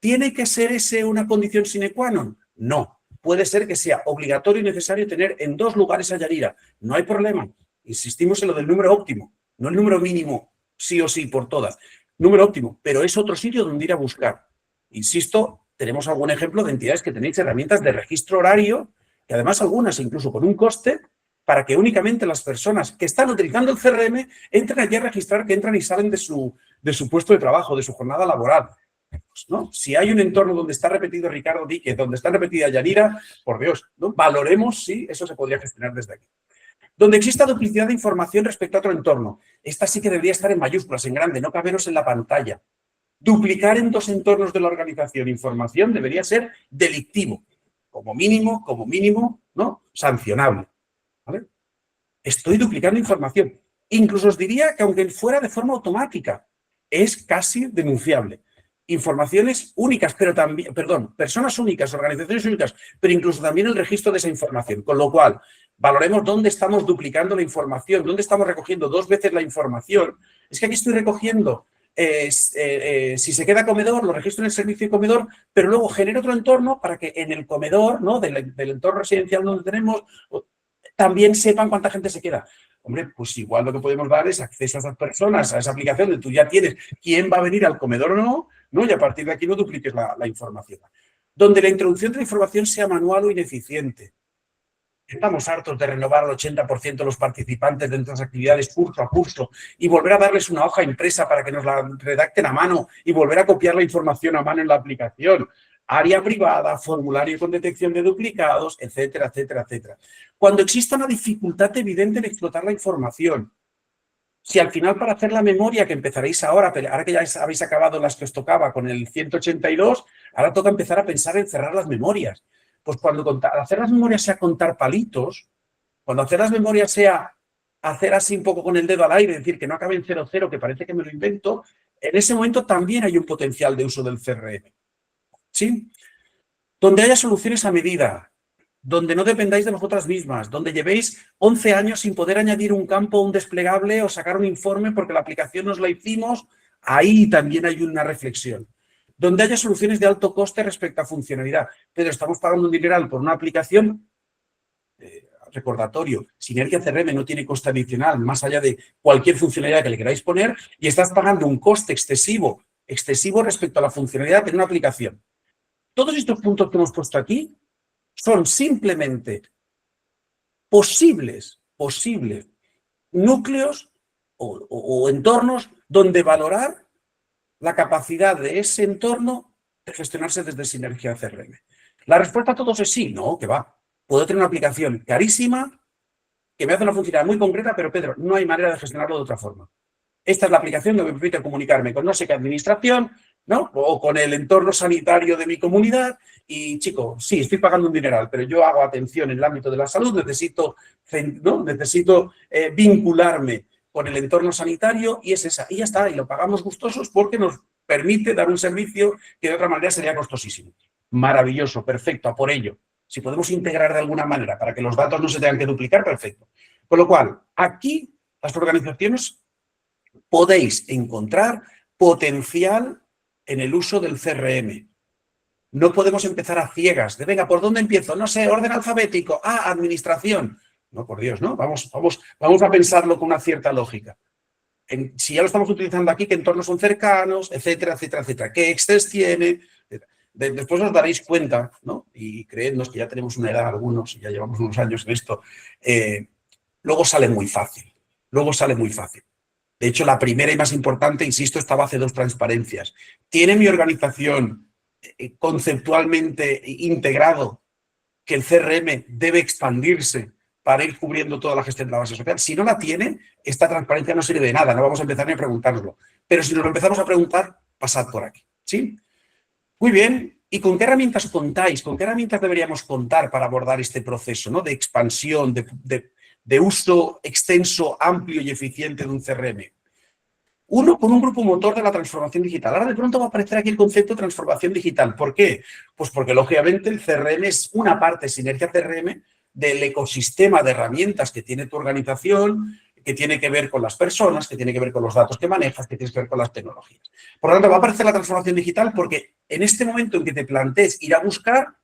Speaker 1: ¿Tiene que ser ese una condición sine qua non? No. Puede ser que sea obligatorio y necesario tener en 2 lugares a Yanira. No hay problema. Insistimos en lo del número óptimo, no el número mínimo, sí o sí, por todas. Número óptimo, pero es otro sitio donde ir a buscar. Insisto, tenemos algún ejemplo de entidades que tenéis herramientas de registro horario, y además algunas incluso con un coste, para que únicamente las personas que están utilizando el CRM entren allí a registrar, que entran y salen de su puesto de trabajo, de su jornada laboral. ¿No? Si hay un entorno donde está repetido Ricardo Díquez, donde está repetida Yanira, por Dios, ¿no? Valoremos si eso se podría gestionar desde aquí. Donde exista duplicidad de información respecto a otro entorno. Esta sí que debería estar en mayúsculas, en grande, no caberos en la pantalla. Duplicar en 2 entornos de la organización información debería ser delictivo, como mínimo, ¿no? Sancionable. ¿Vale? Estoy duplicando información. Incluso os diría que aunque fuera de forma automática, es casi denunciable. Informaciones únicas, pero también, perdón, personas únicas, organizaciones únicas, pero incluso también el registro de esa información. Con lo cual, valoremos dónde estamos duplicando la información, dónde estamos recogiendo 2 veces la información. Es que aquí estoy recogiendo, si se queda comedor, lo registro en el servicio de comedor, pero luego genero otro entorno para que en el comedor, ¿no? del entorno residencial donde tenemos, también sepan cuánta gente se queda. Hombre, pues igual lo que podemos dar es acceso a esas personas, a esa aplicación donde tú ya tienes quién va a venir al comedor o no, ¿no? Y a partir de aquí no dupliques la información. Donde la introducción de la información sea manual o ineficiente. Estamos hartos de renovar al 80% de los participantes de nuestras actividades curso a curso y volver a darles una hoja impresa para que nos la redacten a mano y volver a copiar la información a mano en la aplicación. Área privada, formulario con detección de duplicados, etcétera, etcétera, etcétera. Cuando exista una dificultad evidente en explotar la información, si al final para hacer la memoria que empezaréis ahora que ya habéis acabado las que os tocaba con el 182, ahora toca empezar a pensar en cerrar las memorias. Pues cuando hacer las memorias sea contar palitos, cuando hacer las memorias sea hacer así un poco con el dedo al aire, decir que no acabe en 00, que parece que me lo invento, en ese momento también hay un potencial de uso del CRM. ¿Sí? Donde haya soluciones a medida, donde no dependáis de vosotras mismas, donde llevéis 11 años sin poder añadir un campo, un desplegable o sacar un informe porque la aplicación nos la hicimos, ahí también hay una reflexión. Donde haya soluciones de alto coste respecto a funcionalidad, pero estamos pagando un dineral por una aplicación, recordatorio, Sinergia CRM no tiene coste adicional más allá de cualquier funcionalidad que le queráis poner y estás pagando un coste excesivo respecto a la funcionalidad de una aplicación. Todos estos puntos que hemos puesto aquí son simplemente posibles núcleos o entornos donde valorar la capacidad de ese entorno de gestionarse desde Sinergia CRM. La respuesta a todos es sí, no, que va. Puedo tener una aplicación carísima que me hace una funcionalidad muy concreta, pero Pedro, no hay manera de gestionarlo de otra forma. Esta es la aplicación que me permite comunicarme con no sé qué administración, ¿no? O con el entorno sanitario de mi comunidad. Y, chico, sí, estoy pagando un dineral, pero yo hago atención en el ámbito de la salud, necesito vincularme con el entorno sanitario y es esa. Y ya está, y lo pagamos gustosos porque nos permite dar un servicio que de otra manera sería costosísimo. Maravilloso, perfecto, a por ello. Si podemos integrar de alguna manera para que los datos no se tengan que duplicar, perfecto. Con lo cual, aquí las organizaciones podéis encontrar potencial en el uso del CRM. No podemos empezar a ciegas. De, venga, ¿por dónde empiezo? No sé, orden alfabético. Ah, administración. No, por Dios, ¿no? Vamos a pensarlo con una cierta lógica. Si ya lo estamos utilizando aquí, ¿qué entornos son cercanos? Etcétera, etcétera, etcétera. ¿Qué Excel tiene? Después os daréis cuenta, ¿no? Y creednos que ya tenemos una edad algunos y ya llevamos unos años en esto. Luego sale muy fácil. De hecho, la primera y más importante, insisto, esta base de 2 transparencias. ¿Tiene mi organización conceptualmente integrado que el CRM debe expandirse para ir cubriendo toda la gestión de la base social? Si no la tiene, esta transparencia no sirve de nada, no vamos a empezar ni a preguntárnoslo. Pero si nos lo empezamos a preguntar, pasad por aquí. ¿Sí? Muy bien. ¿Y con qué herramientas contáis? ¿Con qué herramientas deberíamos contar para abordar este proceso, ¿no? De expansión, de uso extenso, amplio y eficiente de un CRM? Uno, con un grupo motor de la transformación digital. Ahora de pronto va a aparecer aquí el concepto de transformación digital. ¿Por qué? Pues porque lógicamente el CRM es una parte, Sinergia CRM, del ecosistema de herramientas que tiene tu organización, que tiene que ver con las personas, que tiene que ver con los datos que manejas, que tiene que ver con las tecnologías. Por lo tanto, va a aparecer la transformación digital porque en este momento en que te plantees ir a buscar,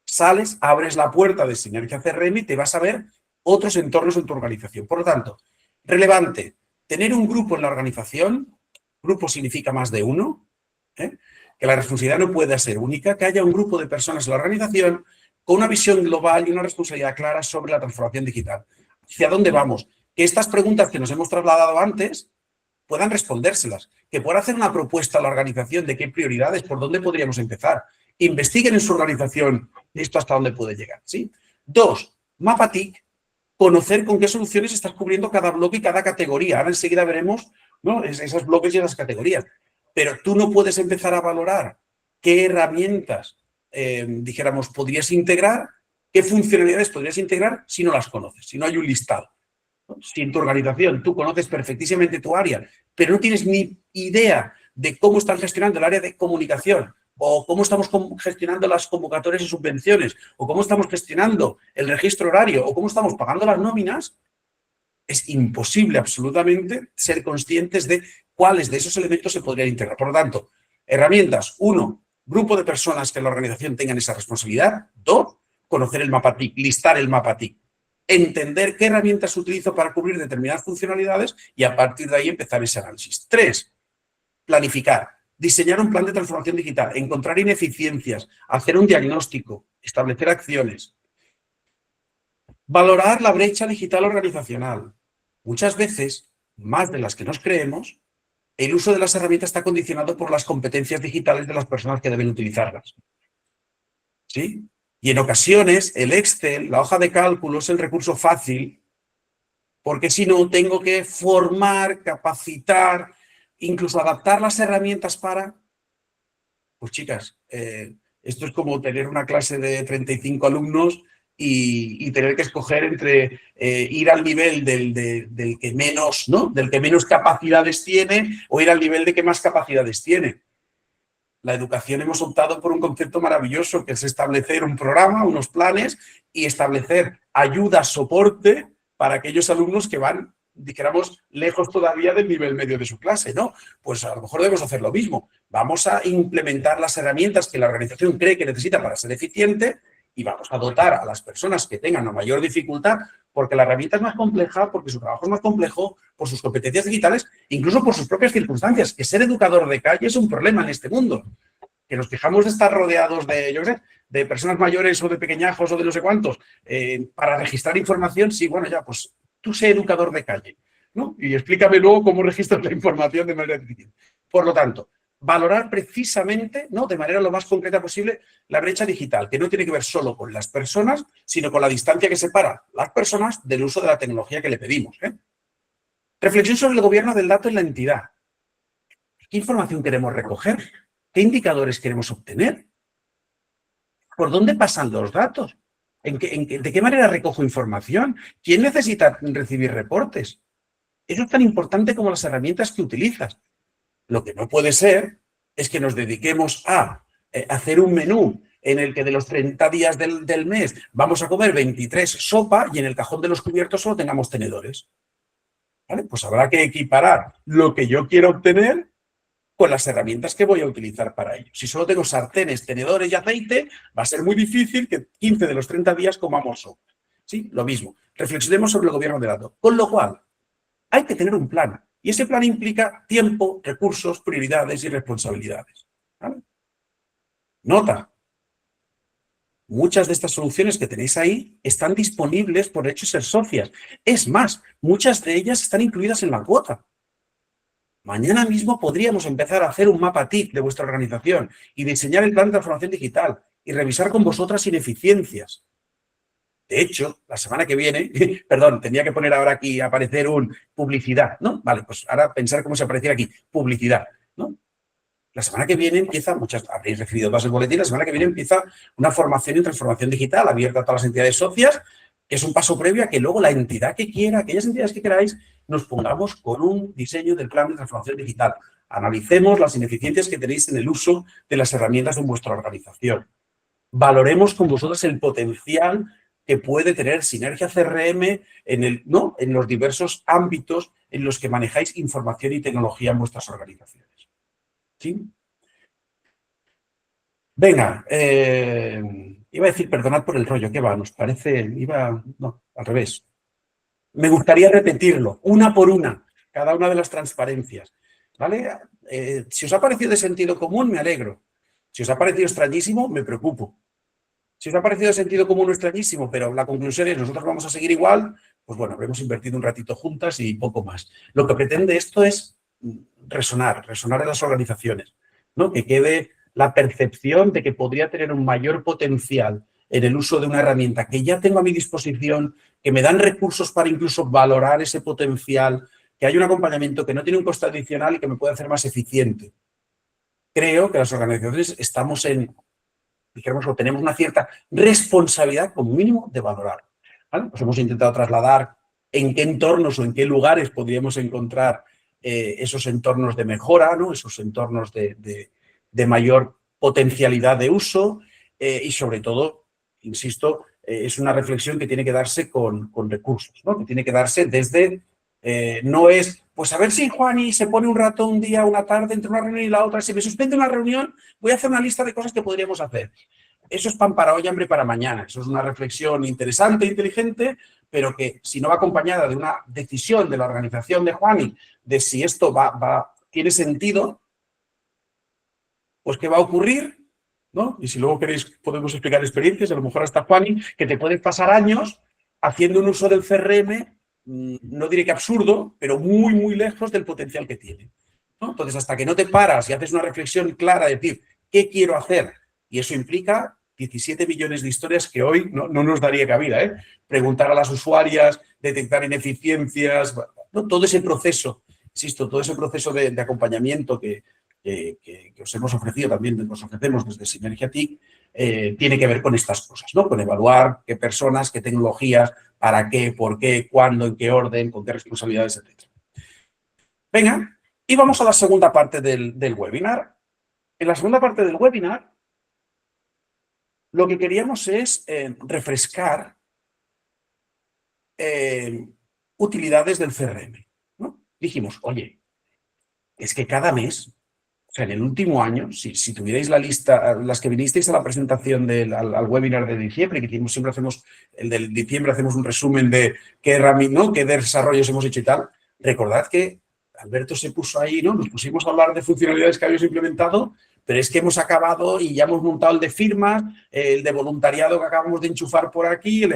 Speaker 1: sales, abres la puerta de Sinergia CRM y te vas a ver otros entornos en tu organización. Por lo tanto, relevante, tener un grupo en la organización, grupo significa más de uno, que la responsabilidad no pueda ser única, que haya un grupo de personas en la organización con una visión global y una responsabilidad clara sobre la transformación digital. ¿Hacia dónde vamos? Que estas preguntas que nos hemos trasladado antes puedan respondérselas, que puedan hacer una propuesta a la organización de qué prioridades, por dónde podríamos empezar. Investiguen en su organización esto hasta dónde puede llegar. ¿Sí? 2, mapa TIC, conocer con qué soluciones estás cubriendo cada bloque y cada categoría. Ahora enseguida veremos, ¿no?, esos bloques y esas categorías. Pero tú no puedes empezar a valorar qué herramientas, dijéramos, podrías integrar, qué funcionalidades podrías integrar si no las conoces, si no hay un listado. Si en tu organización tú conoces perfectísimamente tu área, pero no tienes ni idea de cómo están gestionando el área de comunicación, o cómo estamos gestionando las convocatorias y subvenciones, o cómo estamos gestionando el registro horario, o cómo estamos pagando las nóminas, es imposible absolutamente ser conscientes de cuáles de esos elementos se podrían integrar. Por lo tanto, herramientas. 1, grupo de personas que en la organización tengan esa responsabilidad. 2, conocer el mapa TIC, listar el mapa TIC. Entender qué herramientas utilizo para cubrir determinadas funcionalidades y a partir de ahí empezar ese análisis. 3, planificar, diseñar un plan de transformación digital, encontrar ineficiencias, hacer un diagnóstico, establecer acciones. Valorar la brecha digital organizacional. Muchas veces, más de las que nos creemos, el uso de las herramientas está condicionado por las competencias digitales de las personas que deben utilizarlas. ¿Sí? Y en ocasiones el Excel, la hoja de cálculo es el recurso fácil, porque si no tengo que formar, capacitar, incluso adaptar las herramientas para... Pues chicas, esto es como tener una clase de 35 alumnos y tener que escoger entre ir al nivel del que menos, ¿no? Del que menos capacidades tiene o ir al nivel de que más capacidades tiene. La educación hemos optado por un concepto maravilloso que es establecer un programa, unos planes y establecer ayuda, soporte para aquellos alumnos que van, dijéramos, lejos todavía del nivel medio de su clase, ¿no? Pues a lo mejor debemos hacer lo mismo. Vamos a implementar las herramientas que la organización cree que necesita para ser eficiente y vamos a dotar a las personas que tengan una mayor dificultad porque la herramienta es más compleja, porque su trabajo es más complejo, por sus competencias digitales, incluso por sus propias circunstancias. Que ser educador de calle es un problema en este mundo. Que nos quejamos de estar rodeados de, yo qué sé, de personas mayores o de pequeñajos o de no sé cuántos, para registrar información, sí, bueno, ya, pues tú sé educador de calle, ¿no? Y explícame luego cómo registras la información de manera eficiente. Por lo tanto, valorar precisamente, ¿no?, de manera lo más concreta posible, la brecha digital, que no tiene que ver solo con las personas, sino con la distancia que separa las personas del uso de la tecnología que le pedimos. Reflexión sobre el gobierno del dato en la entidad. ¿Qué información queremos recoger? ¿Qué indicadores queremos obtener? ¿Por dónde pasan los datos? ¿De qué manera recojo información? ¿Quién necesita recibir reportes? Eso es tan importante como las herramientas que utilizas. Lo que no puede ser es que nos dediquemos a hacer un menú en el que de los 30 días del mes vamos a comer 23 sopa y en el cajón de los cubiertos solo tengamos tenedores. ¿Vale? Pues habrá que equiparar lo que yo quiero obtener con las herramientas que voy a utilizar para ello. Si solo tengo sartenes, tenedores y aceite, va a ser muy difícil que 15 de los 30 días comamos sopa. ¿Sí? Lo mismo. Reflexionemos sobre el gobierno de datos. Con lo cual, hay que tener un plan. Y ese plan implica tiempo, recursos, prioridades y responsabilidades. ¿Vale? Nota. Muchas de estas soluciones que tenéis ahí están disponibles por hecho de ser socias. Es más, muchas de ellas están incluidas en la cuota. Mañana mismo podríamos empezar a hacer un mapa TIC de vuestra organización y diseñar el plan de transformación digital y revisar con vosotras ineficiencias. De hecho, la semana que viene, perdón, tenía que poner ahora aquí, aparecer un publicidad, ¿no? Vale, pues ahora pensar cómo se apareciera aquí, publicidad, ¿no? La semana que viene empieza, muchas habréis recibido más el boletín, la semana que viene empieza una formación en transformación digital abierta a todas las entidades socias, que es un paso previo a que luego la entidad que quiera, aquellas entidades que queráis, nos pongamos con un diseño del plan de transformación digital. Analicemos las ineficiencias que tenéis en el uso de las herramientas en vuestra organización. Valoremos con vosotros el potencial que puede tener Sinergia CRM en los diversos ámbitos en los que manejáis información y tecnología en vuestras organizaciones. ¿Sí? Venga, iba a decir, perdonad por el rollo, ¿qué va? ¿Nos parece? No, al revés. Me gustaría repetirlo, una por una, cada una de las transparencias, ¿vale? Si os ha parecido de sentido común, me alegro. Si os ha parecido extrañísimo, me preocupo. Si os ha parecido de sentido común o extrañísimo, pero la conclusión es nosotros vamos a seguir igual, pues bueno, habremos invertido un ratito juntas y poco más. Lo que pretende esto es resonar en las organizaciones, ¿no? Que quede la percepción de que podría tener un mayor potencial en el uso de una herramienta que ya tengo a mi disposición, que me dan recursos para incluso valorar ese potencial, que hay un acompañamiento que no tiene un coste adicional y que me puede hacer más eficiente. Creo que las organizaciones estamos dijéramos, o tenemos una cierta responsabilidad como mínimo de valorar. ¿Vale? Pues hemos intentado trasladar en qué entornos o en qué lugares podríamos encontrar esos entornos de mejora, ¿no? Esos entornos de mayor potencialidad de uso y sobre todo, insisto, es una reflexión que tiene que darse con recursos, ¿no? Que tiene que darse desde, no es, pues a ver si Juani se pone un rato un día, una tarde, entre una reunión y la otra, si me suspende una reunión, voy a hacer una lista de cosas que podríamos hacer. Eso es pan para hoy, hambre para mañana. Eso es una reflexión interesante, inteligente, pero que si no va acompañada de una decisión de la organización de Juani de si esto tiene sentido, pues ¿qué va a ocurrir? ¿No? Y si luego queréis, podemos explicar experiencias, a lo mejor hasta Juani, que te puedes pasar años haciendo un uso del CRM, no diré que absurdo, pero muy, muy lejos del potencial que tiene, ¿no? Entonces, hasta que no te paras y haces una reflexión clara de decir, ¿qué quiero hacer? Y eso implica 17 millones de historias que hoy no nos daría cabida, ¿eh? Preguntar a las usuarias, detectar ineficiencias, ¿no? Todo ese proceso, insisto, todo ese proceso de acompañamiento que os hemos ofrecido también, nos ofrecemos desde Sinergia TIC, tiene que ver con estas cosas, ¿no? Con evaluar qué personas, qué tecnologías, para qué, por qué, cuándo, en qué orden, con qué responsabilidades, etc. Venga, y vamos a la segunda parte del webinar. En la segunda parte del webinar, lo que queríamos es refrescar utilidades del CRM, ¿no? Dijimos, oye, es que cada mes, o sea, en el último año, si tuvierais la lista, las que vinisteis a la presentación al webinar de diciembre, que siempre hacemos, el del diciembre hacemos un resumen de qué herramientas, ¿no? Qué desarrollos hemos hecho y tal, recordad que Alberto se puso ahí, ¿no? Nos pusimos a hablar de funcionalidades que habíamos implementado, pero es que hemos acabado y ya hemos montado el de firmas, el de voluntariado que acabamos de enchufar por aquí,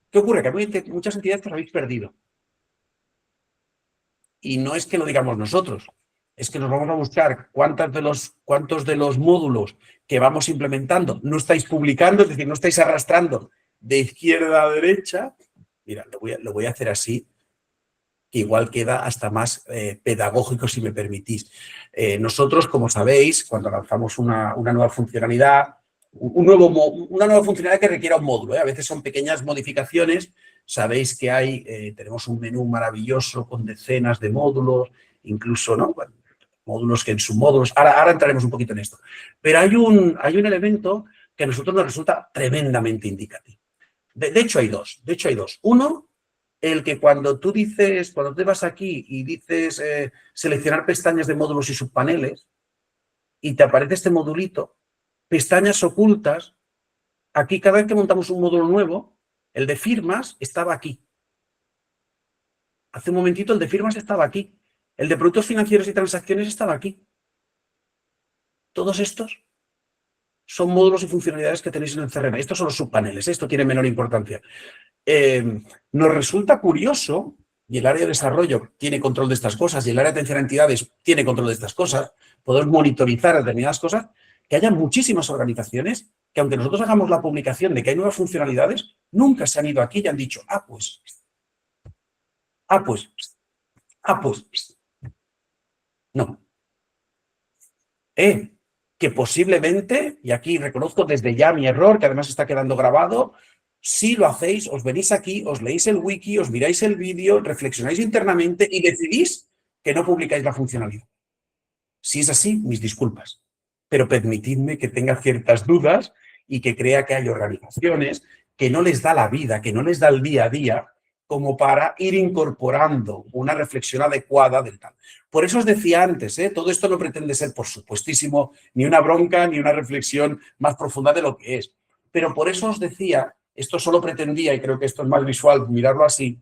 Speaker 1: ¿Qué ocurre? Que muchas entidades os habéis perdido. Y no es que lo digamos nosotros, es que nos vamos a buscar cuántos de los módulos que vamos implementando no estáis publicando, es decir, no estáis arrastrando de izquierda a derecha. Mira, lo voy a hacer así, que igual queda hasta más pedagógico, si me permitís. Nosotros, como sabéis, cuando lanzamos una nueva funcionalidad, una nueva funcionalidad que requiera un módulo, a veces son pequeñas modificaciones. Sabéis que tenemos un menú maravilloso con decenas de módulos, incluso, ¿no? Bueno, módulos que en submódulos. Ahora entraremos un poquito en esto. Pero hay un elemento que a nosotros nos resulta tremendamente indicativo. De hecho, hay dos. Uno, el que cuando te vas aquí y dices seleccionar pestañas de módulos y subpaneles y te aparece este modulito, pestañas ocultas, aquí cada vez que montamos un módulo nuevo, el de firmas estaba aquí. Hace un momentito el de firmas estaba aquí. El de productos financieros y transacciones estaba aquí. Todos estos son módulos y funcionalidades que tenéis en el CRM. Estos son los subpaneles, esto tiene menor importancia. Nos resulta curioso, y el área de desarrollo tiene control de estas cosas, y el área de atención a entidades tiene control de estas cosas, podemos monitorizar determinadas cosas, que haya muchísimas organizaciones que, aunque nosotros hagamos la publicación de que hay nuevas funcionalidades, nunca se han ido aquí y han dicho, pues. No. Que posiblemente, y aquí reconozco desde ya mi error, que además está quedando grabado, si lo hacéis, os venís aquí, os leéis el wiki, os miráis el vídeo, reflexionáis internamente y decidís que no publicáis la funcionalidad. Si es así, mis disculpas. Pero permitidme que tenga ciertas dudas y que crea que hay organizaciones que no les da la vida, que no les da el día a día, como para ir incorporando una reflexión adecuada del tal. Por eso os decía antes, todo esto no pretende ser, por supuestísimo, ni una bronca ni una reflexión más profunda de lo que es. Pero por eso os decía, esto solo pretendía, y creo que esto es más visual, mirarlo así,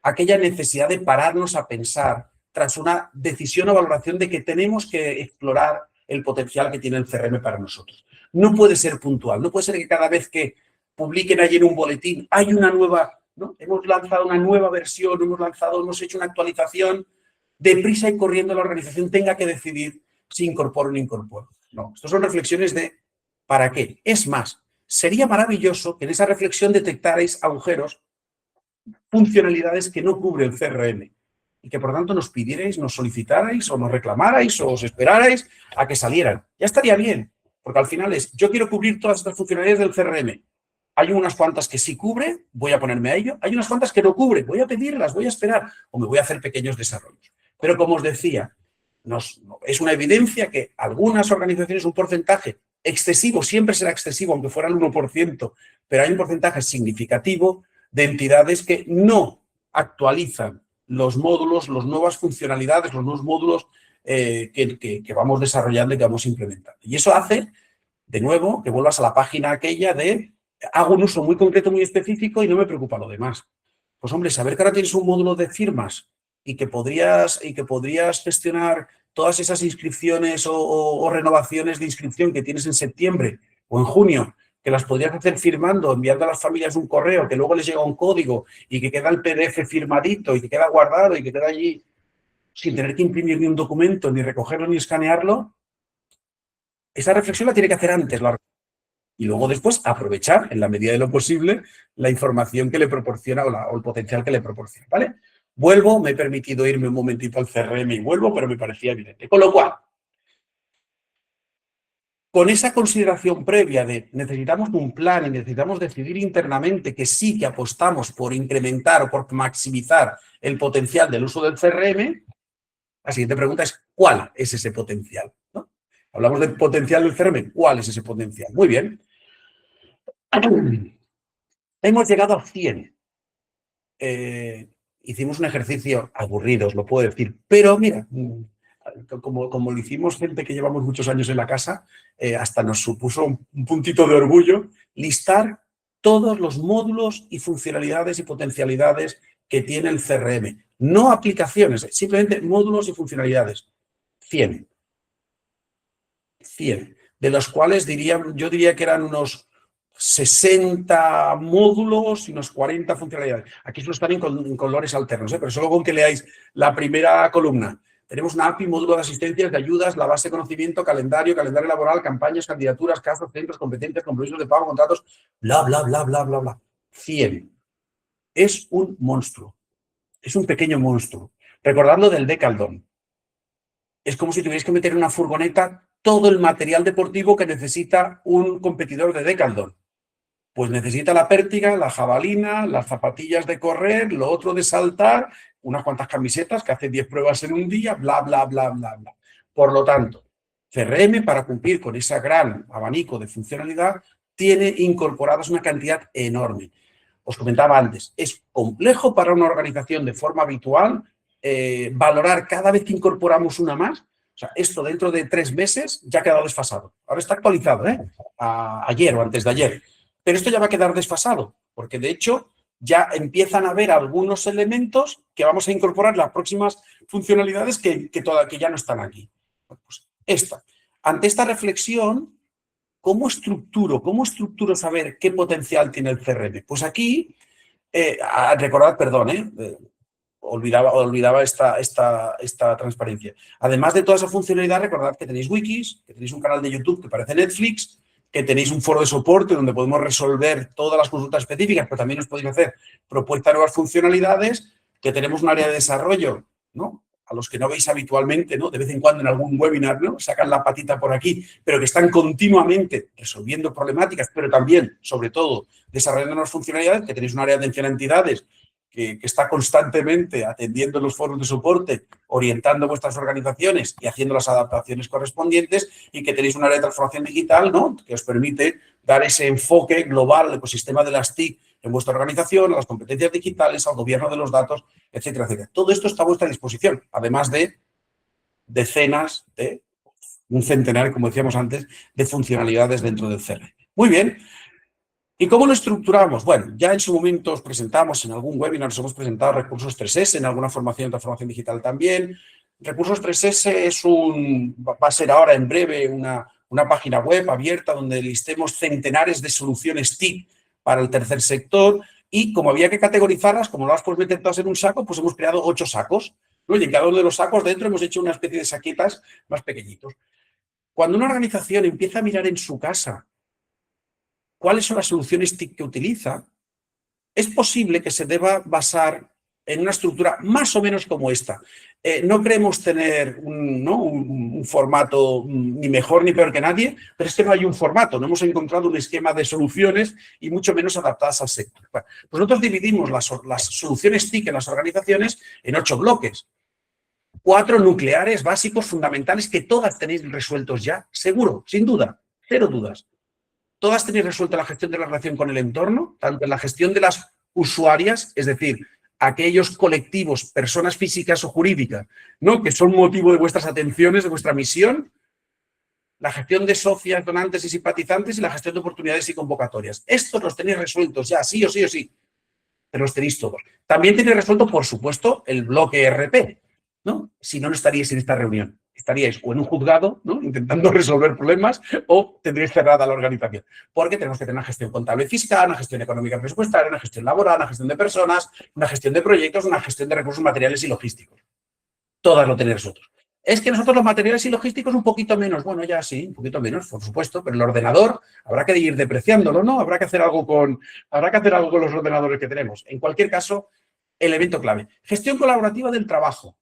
Speaker 1: aquella necesidad de pararnos a pensar tras una decisión o valoración de que tenemos que explorar el potencial que tiene el CRM para nosotros. No puede ser puntual, no puede ser que cada vez que publiquen allí en un boletín hay una nueva, ¿no? Hemos lanzado una nueva versión, hemos hecho una actualización, deprisa y corriendo la organización tenga que decidir si incorporo o no incorporo. No, estas son reflexiones de ¿para qué? Es más, sería maravilloso que en esa reflexión detectarais agujeros, funcionalidades que no cubre el CRM y que por tanto nos pidierais, nos solicitarais o nos reclamarais o os esperarais a que salieran. Ya estaría bien, porque al final yo quiero cubrir todas estas funcionalidades del CRM. Hay unas cuantas que sí cubre, voy a ponerme a ello. Hay unas cuantas que no cubre, voy a pedirlas, voy a esperar o me voy a hacer pequeños desarrollos. Pero como os decía, es una evidencia que algunas organizaciones, un porcentaje excesivo, siempre será excesivo, aunque fuera el 1%, pero hay un porcentaje significativo de entidades que no actualizan los módulos, las nuevas funcionalidades, los nuevos módulos que vamos desarrollando y que vamos implementando. Y eso hace, de nuevo, que vuelvas a la página aquella de hago un uso muy concreto, muy específico y no me preocupa lo demás. Pues hombre, saber que ahora tienes un módulo de firmas y que podrías gestionar todas esas inscripciones o renovaciones de inscripción que tienes en septiembre o en junio, que las podrías hacer firmando, enviando a las familias un correo, que luego les llega un código y que queda el PDF firmadito y que queda guardado y que queda allí sin tener que imprimir ni un documento, ni recogerlo, ni escanearlo, esa reflexión la tiene que hacer antes y luego después aprovechar, en la medida de lo posible, la información que le proporciona o el potencial que le proporciona, ¿vale? Vuelvo, me he permitido irme un momentito al CRM y vuelvo, pero me parecía evidente. Con lo cual, con esa consideración previa de necesitamos un plan y necesitamos decidir internamente que sí que apostamos por incrementar o por maximizar el potencial del uso del CRM, la siguiente pregunta es ¿cuál es ese potencial? ¿No? Hablamos del potencial del CRM, ¿cuál es ese potencial? Muy bien. Hemos llegado a 100. Hicimos un ejercicio aburrido, os lo puedo decir, pero mira, como lo hicimos gente que llevamos muchos años en la casa, hasta nos supuso un puntito de orgullo listar todos los módulos y funcionalidades y potencialidades que tiene el CRM. No aplicaciones, simplemente módulos y funcionalidades. 100. 100. De los cuales yo diría que eran unos 60 módulos y unos 40 funcionalidades. Aquí solo están en colores alternos, pero solo con que leáis la primera columna. Tenemos una API, módulo de asistencias, de ayudas, la base de conocimiento, calendario laboral, campañas, candidaturas, casos, centros, competencias, compromisos de pago, contratos, bla, bla, bla, bla, bla, bla. 100. Es un monstruo. Es un pequeño monstruo. Recordadlo del Decathlon. Es como si tuvierais que meter en una furgoneta todo el material deportivo que necesita un competidor de Decathlon. Pues necesita la pértiga, la jabalina, las zapatillas de correr, lo otro de saltar, unas cuantas camisetas que hace 10 pruebas en un día, bla, bla, bla, bla, bla. Por lo tanto, CRM, para cumplir con ese gran abanico de funcionalidad, tiene incorporadas una cantidad enorme. Os comentaba antes, es complejo para una organización de forma habitual valorar cada vez que incorporamos una más. O sea, esto dentro de 3 meses ya ha quedado desfasado. Ahora está actualizado, ayer o antes de ayer. Pero esto ya va a quedar desfasado, porque de hecho ya empiezan a haber algunos elementos que vamos a incorporar las próximas funcionalidades que ya no están aquí. Pues ante esta reflexión, ¿cómo estructuro saber qué potencial tiene el CRM? Pues aquí, recordad, perdón, olvidaba esta transparencia. Además de toda esa funcionalidad, recordad que tenéis wikis, que tenéis un canal de YouTube que parece Netflix, que tenéis un foro de soporte donde podemos resolver todas las consultas específicas, pero también os podéis hacer propuestas de nuevas funcionalidades, que tenemos un área de desarrollo, ¿no? A los que no veis habitualmente, ¿no? De vez en cuando en algún webinar, ¿no? Sacan la patita por aquí, pero que están continuamente resolviendo problemáticas, pero también, sobre todo, desarrollando nuevas funcionalidades, que tenéis un área de atención a entidades que está constantemente atendiendo los foros de soporte, orientando vuestras organizaciones y haciendo las adaptaciones correspondientes, y que tenéis un área de transformación digital, ¿no? Que os permite dar ese enfoque global al ecosistema de las TIC en vuestra organización, a las competencias digitales, al gobierno de los datos, etcétera, etcétera. Todo esto está a vuestra disposición, además de decenas de un centenar, como decíamos antes, de funcionalidades dentro del CRM. Muy bien. ¿Y cómo lo estructuramos? Bueno, ya en su momento os presentamos, en algún webinar os hemos presentado Recursos 3S, en alguna formación de transformación digital también. Recursos 3S va a ser ahora en breve una página web abierta donde listemos centenares de soluciones TIC para el tercer sector, y como había que categorizarlas, como no las podemos meter todas en un saco, pues hemos creado 8 sacos. ¿No? Y en cada uno de los sacos dentro hemos hecho una especie de saquetas más pequeñitos. Cuando una organización empieza a mirar en su casa cuáles son las soluciones TIC que utiliza, es posible que se deba basar en una estructura más o menos como esta. No creemos tener un formato ni mejor ni peor que nadie, pero es que no hay un formato, no hemos encontrado un esquema de soluciones y mucho menos adaptadas al sector. Bueno, pues nosotros dividimos las soluciones TIC en las organizaciones en 8 bloques. 4 nucleares básicos, fundamentales, que todas tenéis resueltos ya, seguro, sin duda, 0 dudas. Todas tenéis resuelta la gestión de la relación con el entorno, tanto en la gestión de las usuarias, es decir, aquellos colectivos, personas físicas o jurídicas, ¿no?, que son motivo de vuestras atenciones, de vuestra misión, la gestión de socias, donantes y simpatizantes y la gestión de oportunidades y convocatorias. Estos los tenéis resueltos ya, sí o sí o sí, pero los tenéis todos. También tenéis resuelto, por supuesto, el bloque RP, ¿no? Si no, no estaríais en esta reunión. Estaríais o en un juzgado, ¿no?, intentando resolver problemas, o tendríais cerrada la organización. Porque tenemos que tener una gestión contable y fiscal, una gestión económica presupuestaria, una gestión laboral, una gestión de personas, una gestión de proyectos, una gestión de recursos materiales y logísticos. Todas lo tenéis vosotros. Es que nosotros los materiales y logísticos un poquito menos. Bueno, ya sí, un poquito menos, por supuesto, pero el ordenador habrá que ir depreciándolo, ¿no? Habrá que hacer algo con los ordenadores que tenemos. En cualquier caso, elemento clave. Gestión colaborativa del trabajo.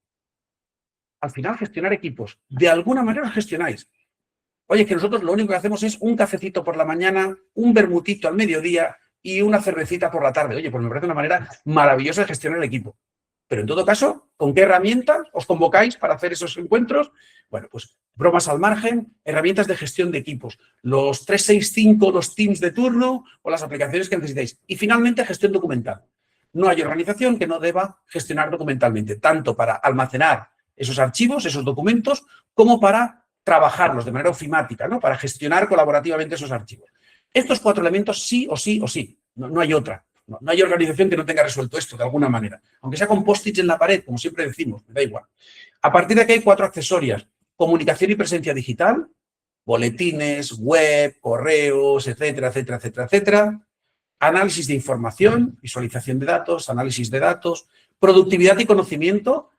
Speaker 1: Al final, gestionar equipos. De alguna manera los gestionáis. Oye, que nosotros lo único que hacemos es un cafecito por la mañana, un vermutito al mediodía y una cervecita por la tarde. Oye, pues me parece una manera maravillosa de gestionar el equipo. Pero en todo caso, ¿con qué herramientas os convocáis para hacer esos encuentros? Bueno, pues bromas al margen, herramientas de gestión de equipos, los 365, los Teams de turno o las aplicaciones que necesitéis. Y finalmente, gestión documental. No hay organización que no deba gestionar documentalmente, tanto para almacenar esos archivos, esos documentos, como para trabajarlos de manera ofimática, ¿no?, para gestionar colaborativamente esos archivos. Estos 4 elementos sí o sí o sí, no hay otra. No hay organización que no tenga resuelto esto de alguna manera. Aunque sea con post-its en la pared, como siempre decimos, me da igual. A partir de aquí hay 4 accesorias. Comunicación y presencia digital, boletines, web, correos, etcétera, etcétera, etcétera, etcétera. Análisis de información, visualización de datos, análisis de datos, productividad y conocimiento,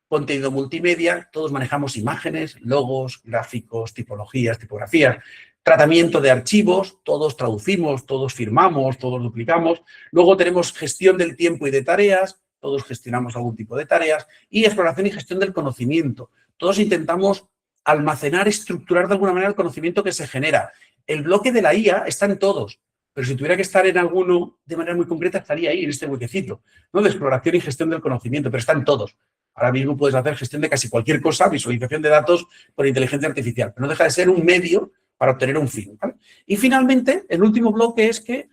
Speaker 1: contenido multimedia, todos manejamos imágenes, logos, gráficos, tipologías, tipografías. Tratamiento de archivos, todos traducimos, todos firmamos, todos duplicamos. Luego tenemos gestión del tiempo y de tareas, todos gestionamos algún tipo de tareas. Y exploración y gestión del conocimiento. Todos intentamos almacenar, estructurar de alguna manera el conocimiento que se genera. El bloque de la IA está en todos, pero si tuviera que estar en alguno de manera muy concreta, estaría ahí, en este huequecito, ¿no?, de exploración y gestión del conocimiento, pero está en todos. Ahora mismo puedes hacer gestión de casi cualquier cosa, visualización de datos por inteligencia artificial, pero no deja de ser un medio para obtener un fin, ¿vale? Y finalmente, el último bloque es que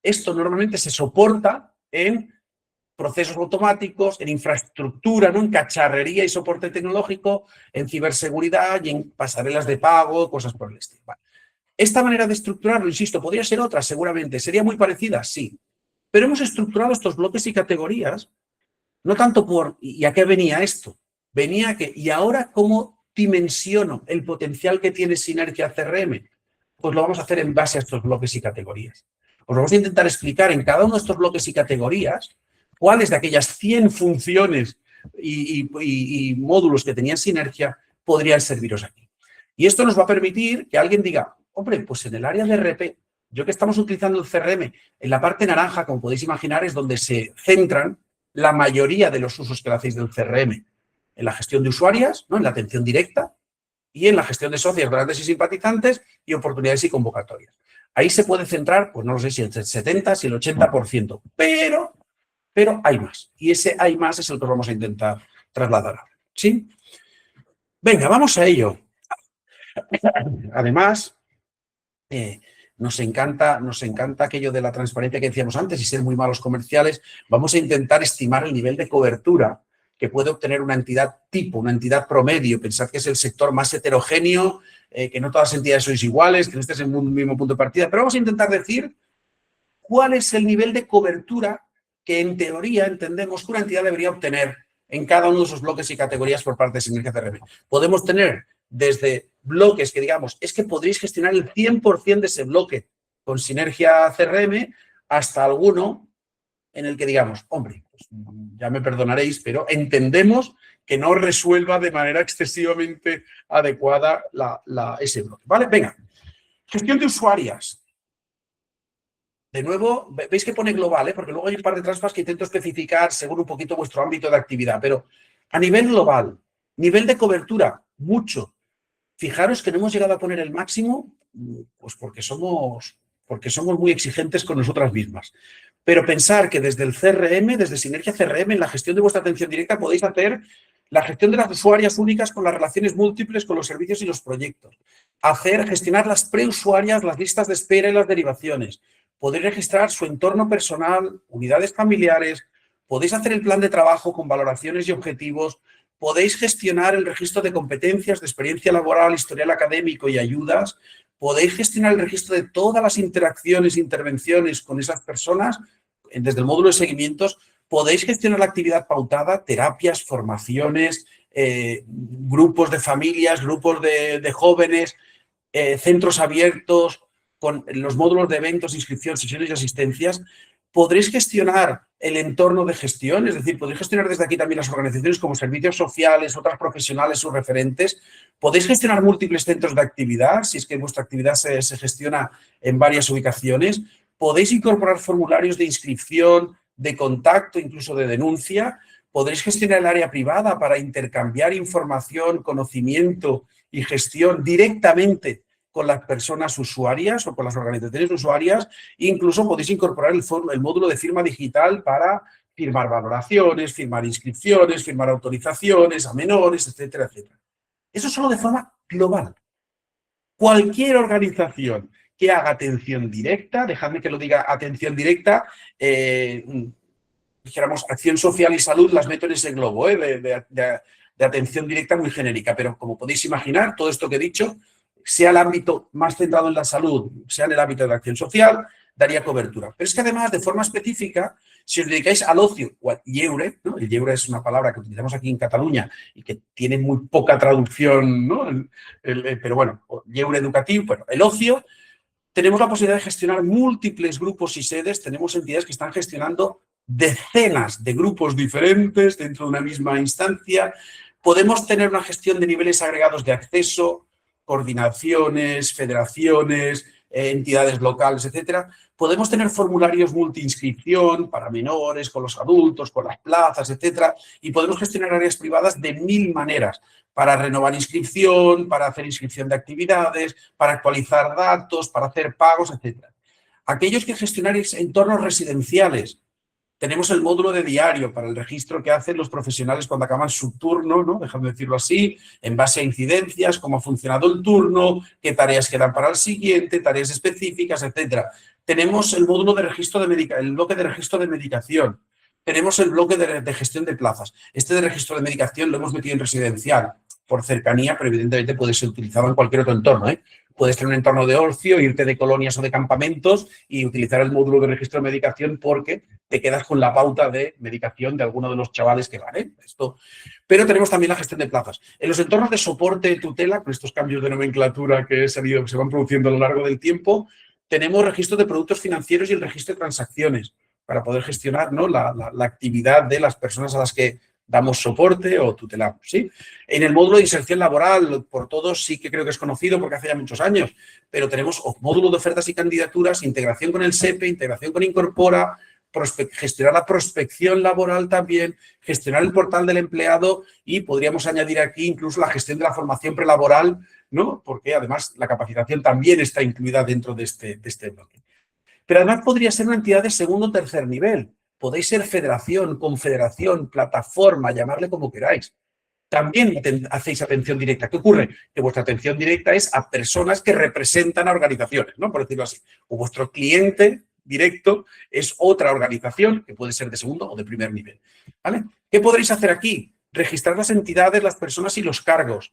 Speaker 1: esto normalmente se soporta en procesos automáticos, en infraestructura, ¿no?, en cacharrería y soporte tecnológico, en ciberseguridad y en pasarelas de pago, cosas por el estilo. Vale. Esta manera de estructurarlo, insisto, ¿podría ser otra? Seguramente. ¿Sería muy parecida? Sí. Pero hemos estructurado estos bloques y categorías no tanto por, ¿y a qué venía esto? Venía que, ¿y ahora cómo dimensiono el potencial que tiene Sinergia CRM? Pues lo vamos a hacer en base a estos bloques y categorías. Os vamos a intentar explicar en cada uno de estos bloques y categorías cuáles de aquellas 100 funciones y módulos que tenían Sinergia podrían serviros aquí. Y esto nos va a permitir que alguien diga, hombre, pues en el área de RP, yo que estamos utilizando el CRM, en la parte naranja, como podéis imaginar, es donde se centran la mayoría de los usos que le hacéis del CRM, en la gestión de usuarias, ¿no?, en la atención directa y en la gestión de socios, donantes y simpatizantes y oportunidades y convocatorias. Ahí se puede centrar, pues no lo sé si el 70, si el 80%, pero hay más. Y ese hay más es el que vamos a intentar trasladar ahora, ¿sí? Venga, vamos a ello. Además, nos encanta aquello de la transparencia que decíamos antes y ser muy malos comerciales. Vamos a intentar estimar el nivel de cobertura que puede obtener una entidad tipo, una entidad promedio. Pensad que es el sector más heterogéneo, que no todas las entidades sois iguales, que no estés en un mismo punto de partida, pero vamos a intentar decir cuál es el nivel de cobertura que en teoría entendemos que una entidad debería obtener en cada uno de esos bloques y categorías por parte de Sinergia CRM. Podemos tener desde bloques que digamos, es que podréis gestionar el 100% de ese bloque con Sinergia CRM, hasta alguno en el que digamos, hombre, pues ya me perdonaréis, pero entendemos que no resuelva de manera excesivamente adecuada ese bloque, ¿vale? Venga, gestión de usuarias. De nuevo, veis que pone global, porque luego hay un par de trampas que intento especificar según un poquito vuestro ámbito de actividad, pero a nivel global, nivel de cobertura, mucho. Fijaros que no hemos llegado a poner el máximo, pues porque somos muy exigentes con nosotras mismas. Pero pensar que desde el CRM, desde Sinergia CRM, en la gestión de vuestra atención directa, podéis hacer la gestión de las usuarias únicas con las relaciones múltiples con los servicios y los proyectos. Gestionar las preusuarias, las listas de espera y las derivaciones. Podéis registrar su entorno personal, unidades familiares. Podéis hacer el plan de trabajo con valoraciones y objetivos. Podéis gestionar el registro de competencias, de experiencia laboral, historial académico y ayudas. Podéis gestionar el registro de todas las interacciones e intervenciones con esas personas desde el módulo de seguimientos. Podéis gestionar la actividad pautada, terapias, formaciones, grupos de familias, grupos de jóvenes, centros abiertos, con los módulos de eventos, inscripción, sesiones y asistencias. Podréis gestionar el entorno de gestión, es decir, podréis gestionar desde aquí también las organizaciones como servicios sociales, otras profesionales, sus referentes. Podéis gestionar múltiples centros de actividad, si es que vuestra actividad se gestiona en varias ubicaciones. Podéis incorporar formularios de inscripción, de contacto, incluso de denuncia. Podréis gestionar el área privada para intercambiar información, conocimiento y gestión directamente con las personas usuarias o con las organizaciones usuarias. Incluso podéis incorporar el módulo de firma digital para firmar valoraciones, firmar inscripciones, firmar autorizaciones a menores, etcétera, etcétera. Eso solo de forma global. Cualquier organización que haga atención directa, dejadme que lo diga atención directa, dijéramos acción social y salud, las meto en ese globo de atención directa muy genérica, pero como podéis imaginar, todo esto que he dicho, sea el ámbito más centrado en la salud, sea en el ámbito de la acción social, daría cobertura. Pero es que además, de forma específica, si os dedicáis al ocio o al lleure, ¿no? El lleure es una palabra que utilizamos aquí en Cataluña y que tiene muy poca traducción, ¿no? Pero bueno, lleure educativo, bueno, el ocio, tenemos la posibilidad de gestionar múltiples grupos y sedes, tenemos entidades que están gestionando decenas de grupos diferentes dentro de una misma instancia. Podemos tener una gestión de niveles agregados de acceso, coordinaciones, federaciones, entidades locales, etcétera. Podemos tener formularios multiinscripción para menores, con los adultos, con las plazas, etcétera. Y podemos gestionar áreas privadas de 1000 maneras, para renovar inscripción, para hacer inscripción de actividades, para actualizar datos, para hacer pagos, etcétera. Aquellos que gestionáis entornos residenciales, tenemos el módulo de diario para el registro que hacen los profesionales cuando acaban su turno, ¿no? Déjame decirlo así, en base a incidencias, cómo ha funcionado el turno, qué tareas quedan para el siguiente, tareas específicas, etcétera. Tenemos el módulo de registro el bloque de registro de medicación. Tenemos el bloque de gestión de plazas. Este de registro de medicación lo hemos metido en residencial por cercanía, pero evidentemente puede ser utilizado en cualquier otro entorno, ¿eh? Puedes tener un entorno de ocio, irte de colonias o de campamentos y utilizar el módulo de registro de medicación porque te quedas con la pauta de medicación de alguno de los chavales que van, ¿eh? Pero tenemos también la gestión de plazas. En los entornos de soporte, tutela, con estos cambios de nomenclatura que se van produciendo a lo largo del tiempo, tenemos registro de productos financieros y el registro de transacciones para poder gestionar, ¿no? la actividad de las personas a las que damos soporte o tutelamos, ¿sí? En el módulo de inserción laboral, por todos sí que creo que es conocido porque hace ya muchos años, pero tenemos módulo de ofertas y candidaturas, integración con el SEPE, integración con Incorpora, gestionar la prospección laboral también, gestionar el portal del empleado y podríamos añadir aquí incluso la gestión de la formación prelaboral, ¿no? Porque además la capacitación también está incluida dentro de este bloque. Pero además podría ser una entidad de segundo o tercer nivel. Podéis ser federación, confederación, plataforma, llamarle como queráis. También hacéis atención directa. ¿Qué ocurre? Que vuestra atención directa es a personas que representan a organizaciones, ¿no? Por decirlo así. O vuestro cliente directo es otra organización que puede ser de segundo o de primer nivel, ¿vale? ¿Qué podréis hacer aquí? Registrar las entidades, las personas y los cargos.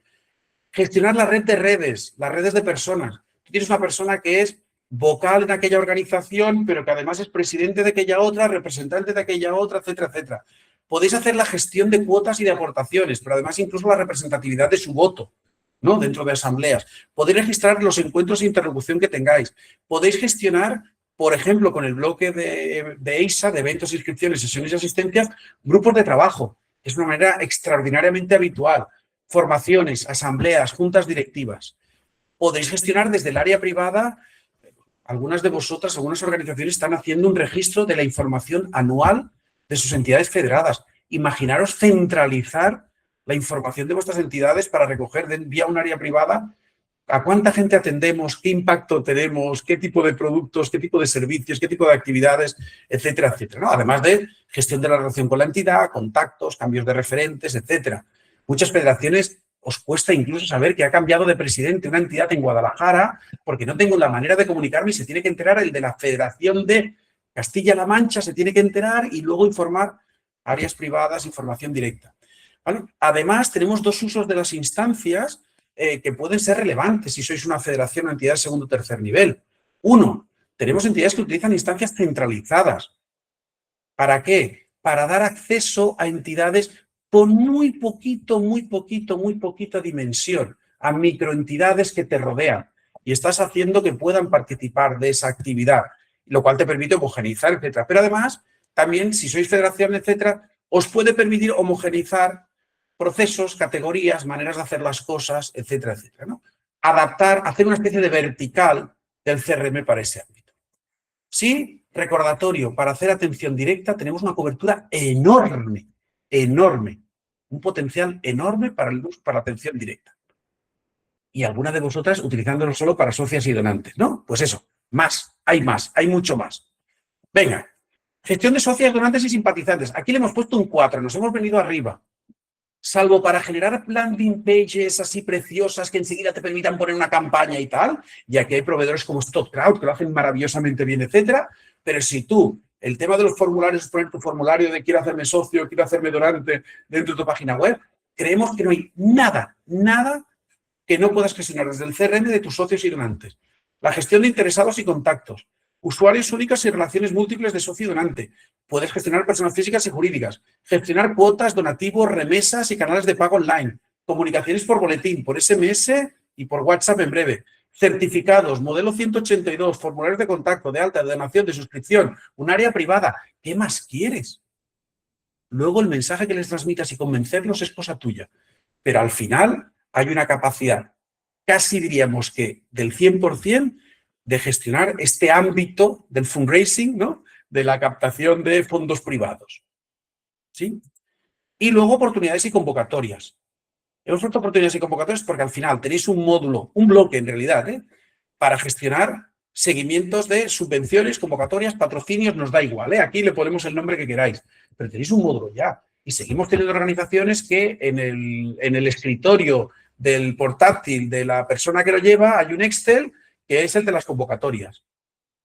Speaker 1: Gestionar la red de redes, las redes de personas. Tú tienes una persona que es vocal en aquella organización, pero que además es presidente de aquella otra, representante de aquella otra, etcétera, etcétera. Podéis hacer la gestión de cuotas y de aportaciones, pero además incluso la representatividad de su voto, ¿no? Dentro de asambleas. Podéis registrar los encuentros de interlocución que tengáis. Podéis gestionar, por ejemplo, con el bloque de EISA, de eventos, inscripciones, sesiones y asistencias, grupos de trabajo. Es una manera extraordinariamente habitual. Formaciones, asambleas, juntas directivas. Podéis gestionar desde el área privada algunas de vosotras, algunas organizaciones están haciendo un registro de la información anual de sus entidades federadas. Imaginaros centralizar la información de vuestras entidades para recoger vía un área privada a cuánta gente atendemos, qué impacto tenemos, qué tipo de productos, qué tipo de servicios, qué tipo de actividades, etcétera, etcétera, ¿no? Además de gestión de la relación con la entidad, contactos, cambios de referentes, etcétera. Muchas federaciones os cuesta incluso saber que ha cambiado de presidente una entidad en Guadalajara porque no tengo la manera de comunicarme y se tiene que enterar el de la Federación de Castilla-La Mancha, se tiene que enterar y luego informar áreas privadas, información directa. ¿Vale? Además, tenemos dos usos de las instancias que pueden ser relevantes si sois una federación o entidad de segundo o tercer nivel. Uno, tenemos entidades que utilizan instancias centralizadas. ¿Para qué? Para dar acceso a entidades con muy poquita dimensión, a microentidades que te rodean y estás haciendo que puedan participar de esa actividad, lo cual te permite homogeneizar, etcétera. Pero además, también, si sois federación, etcétera, os puede permitir homogeneizar procesos, categorías, maneras de hacer las cosas, etcétera, etcétera, ¿no? Adaptar, hacer una especie de vertical del CRM para ese ámbito. Sí, recordatorio, para hacer atención directa tenemos una cobertura enorme, un potencial enorme para la atención directa. Y alguna de vosotras utilizándolo solo para socias y donantes, ¿no? Pues eso, hay mucho más. Venga, gestión de socias, donantes y simpatizantes. Aquí le hemos puesto un 4, nos hemos venido arriba. Salvo para generar landing pages así preciosas que enseguida te permitan poner una campaña y tal, y aquí hay proveedores como StockCrowd que lo hacen maravillosamente bien, etcétera, pero si tú, el tema de los formularios es poner tu formulario de quiero hacerme socio, quiero hacerme donante dentro de tu página web, creemos que no hay nada que no puedas gestionar desde el CRM de tus socios y donantes. La gestión de interesados y contactos, usuarios únicos y relaciones múltiples de socio y donante. Puedes gestionar personas físicas y jurídicas, gestionar cuotas, donativos, remesas y canales de pago online, comunicaciones por boletín, por SMS y por WhatsApp en breve, certificados, modelo 182, formularios de contacto, de alta, de donación, de suscripción, un área privada. ¿Qué más quieres? Luego el mensaje que les transmitas y convencerlos es cosa tuya. Pero al final hay una capacidad, casi diríamos que del 100%, de gestionar este ámbito del fundraising, ¿no? De la captación de fondos privados. ¿Sí? Y luego oportunidades y convocatorias. Hemos puesto oportunidades y convocatorias porque al final tenéis un módulo, un bloque en realidad, para gestionar seguimientos de subvenciones, convocatorias, patrocinios, nos da igual, aquí le ponemos el nombre que queráis, pero tenéis un módulo ya. Y seguimos teniendo organizaciones que en el escritorio del portátil de la persona que lo lleva hay un Excel que es el de las convocatorias.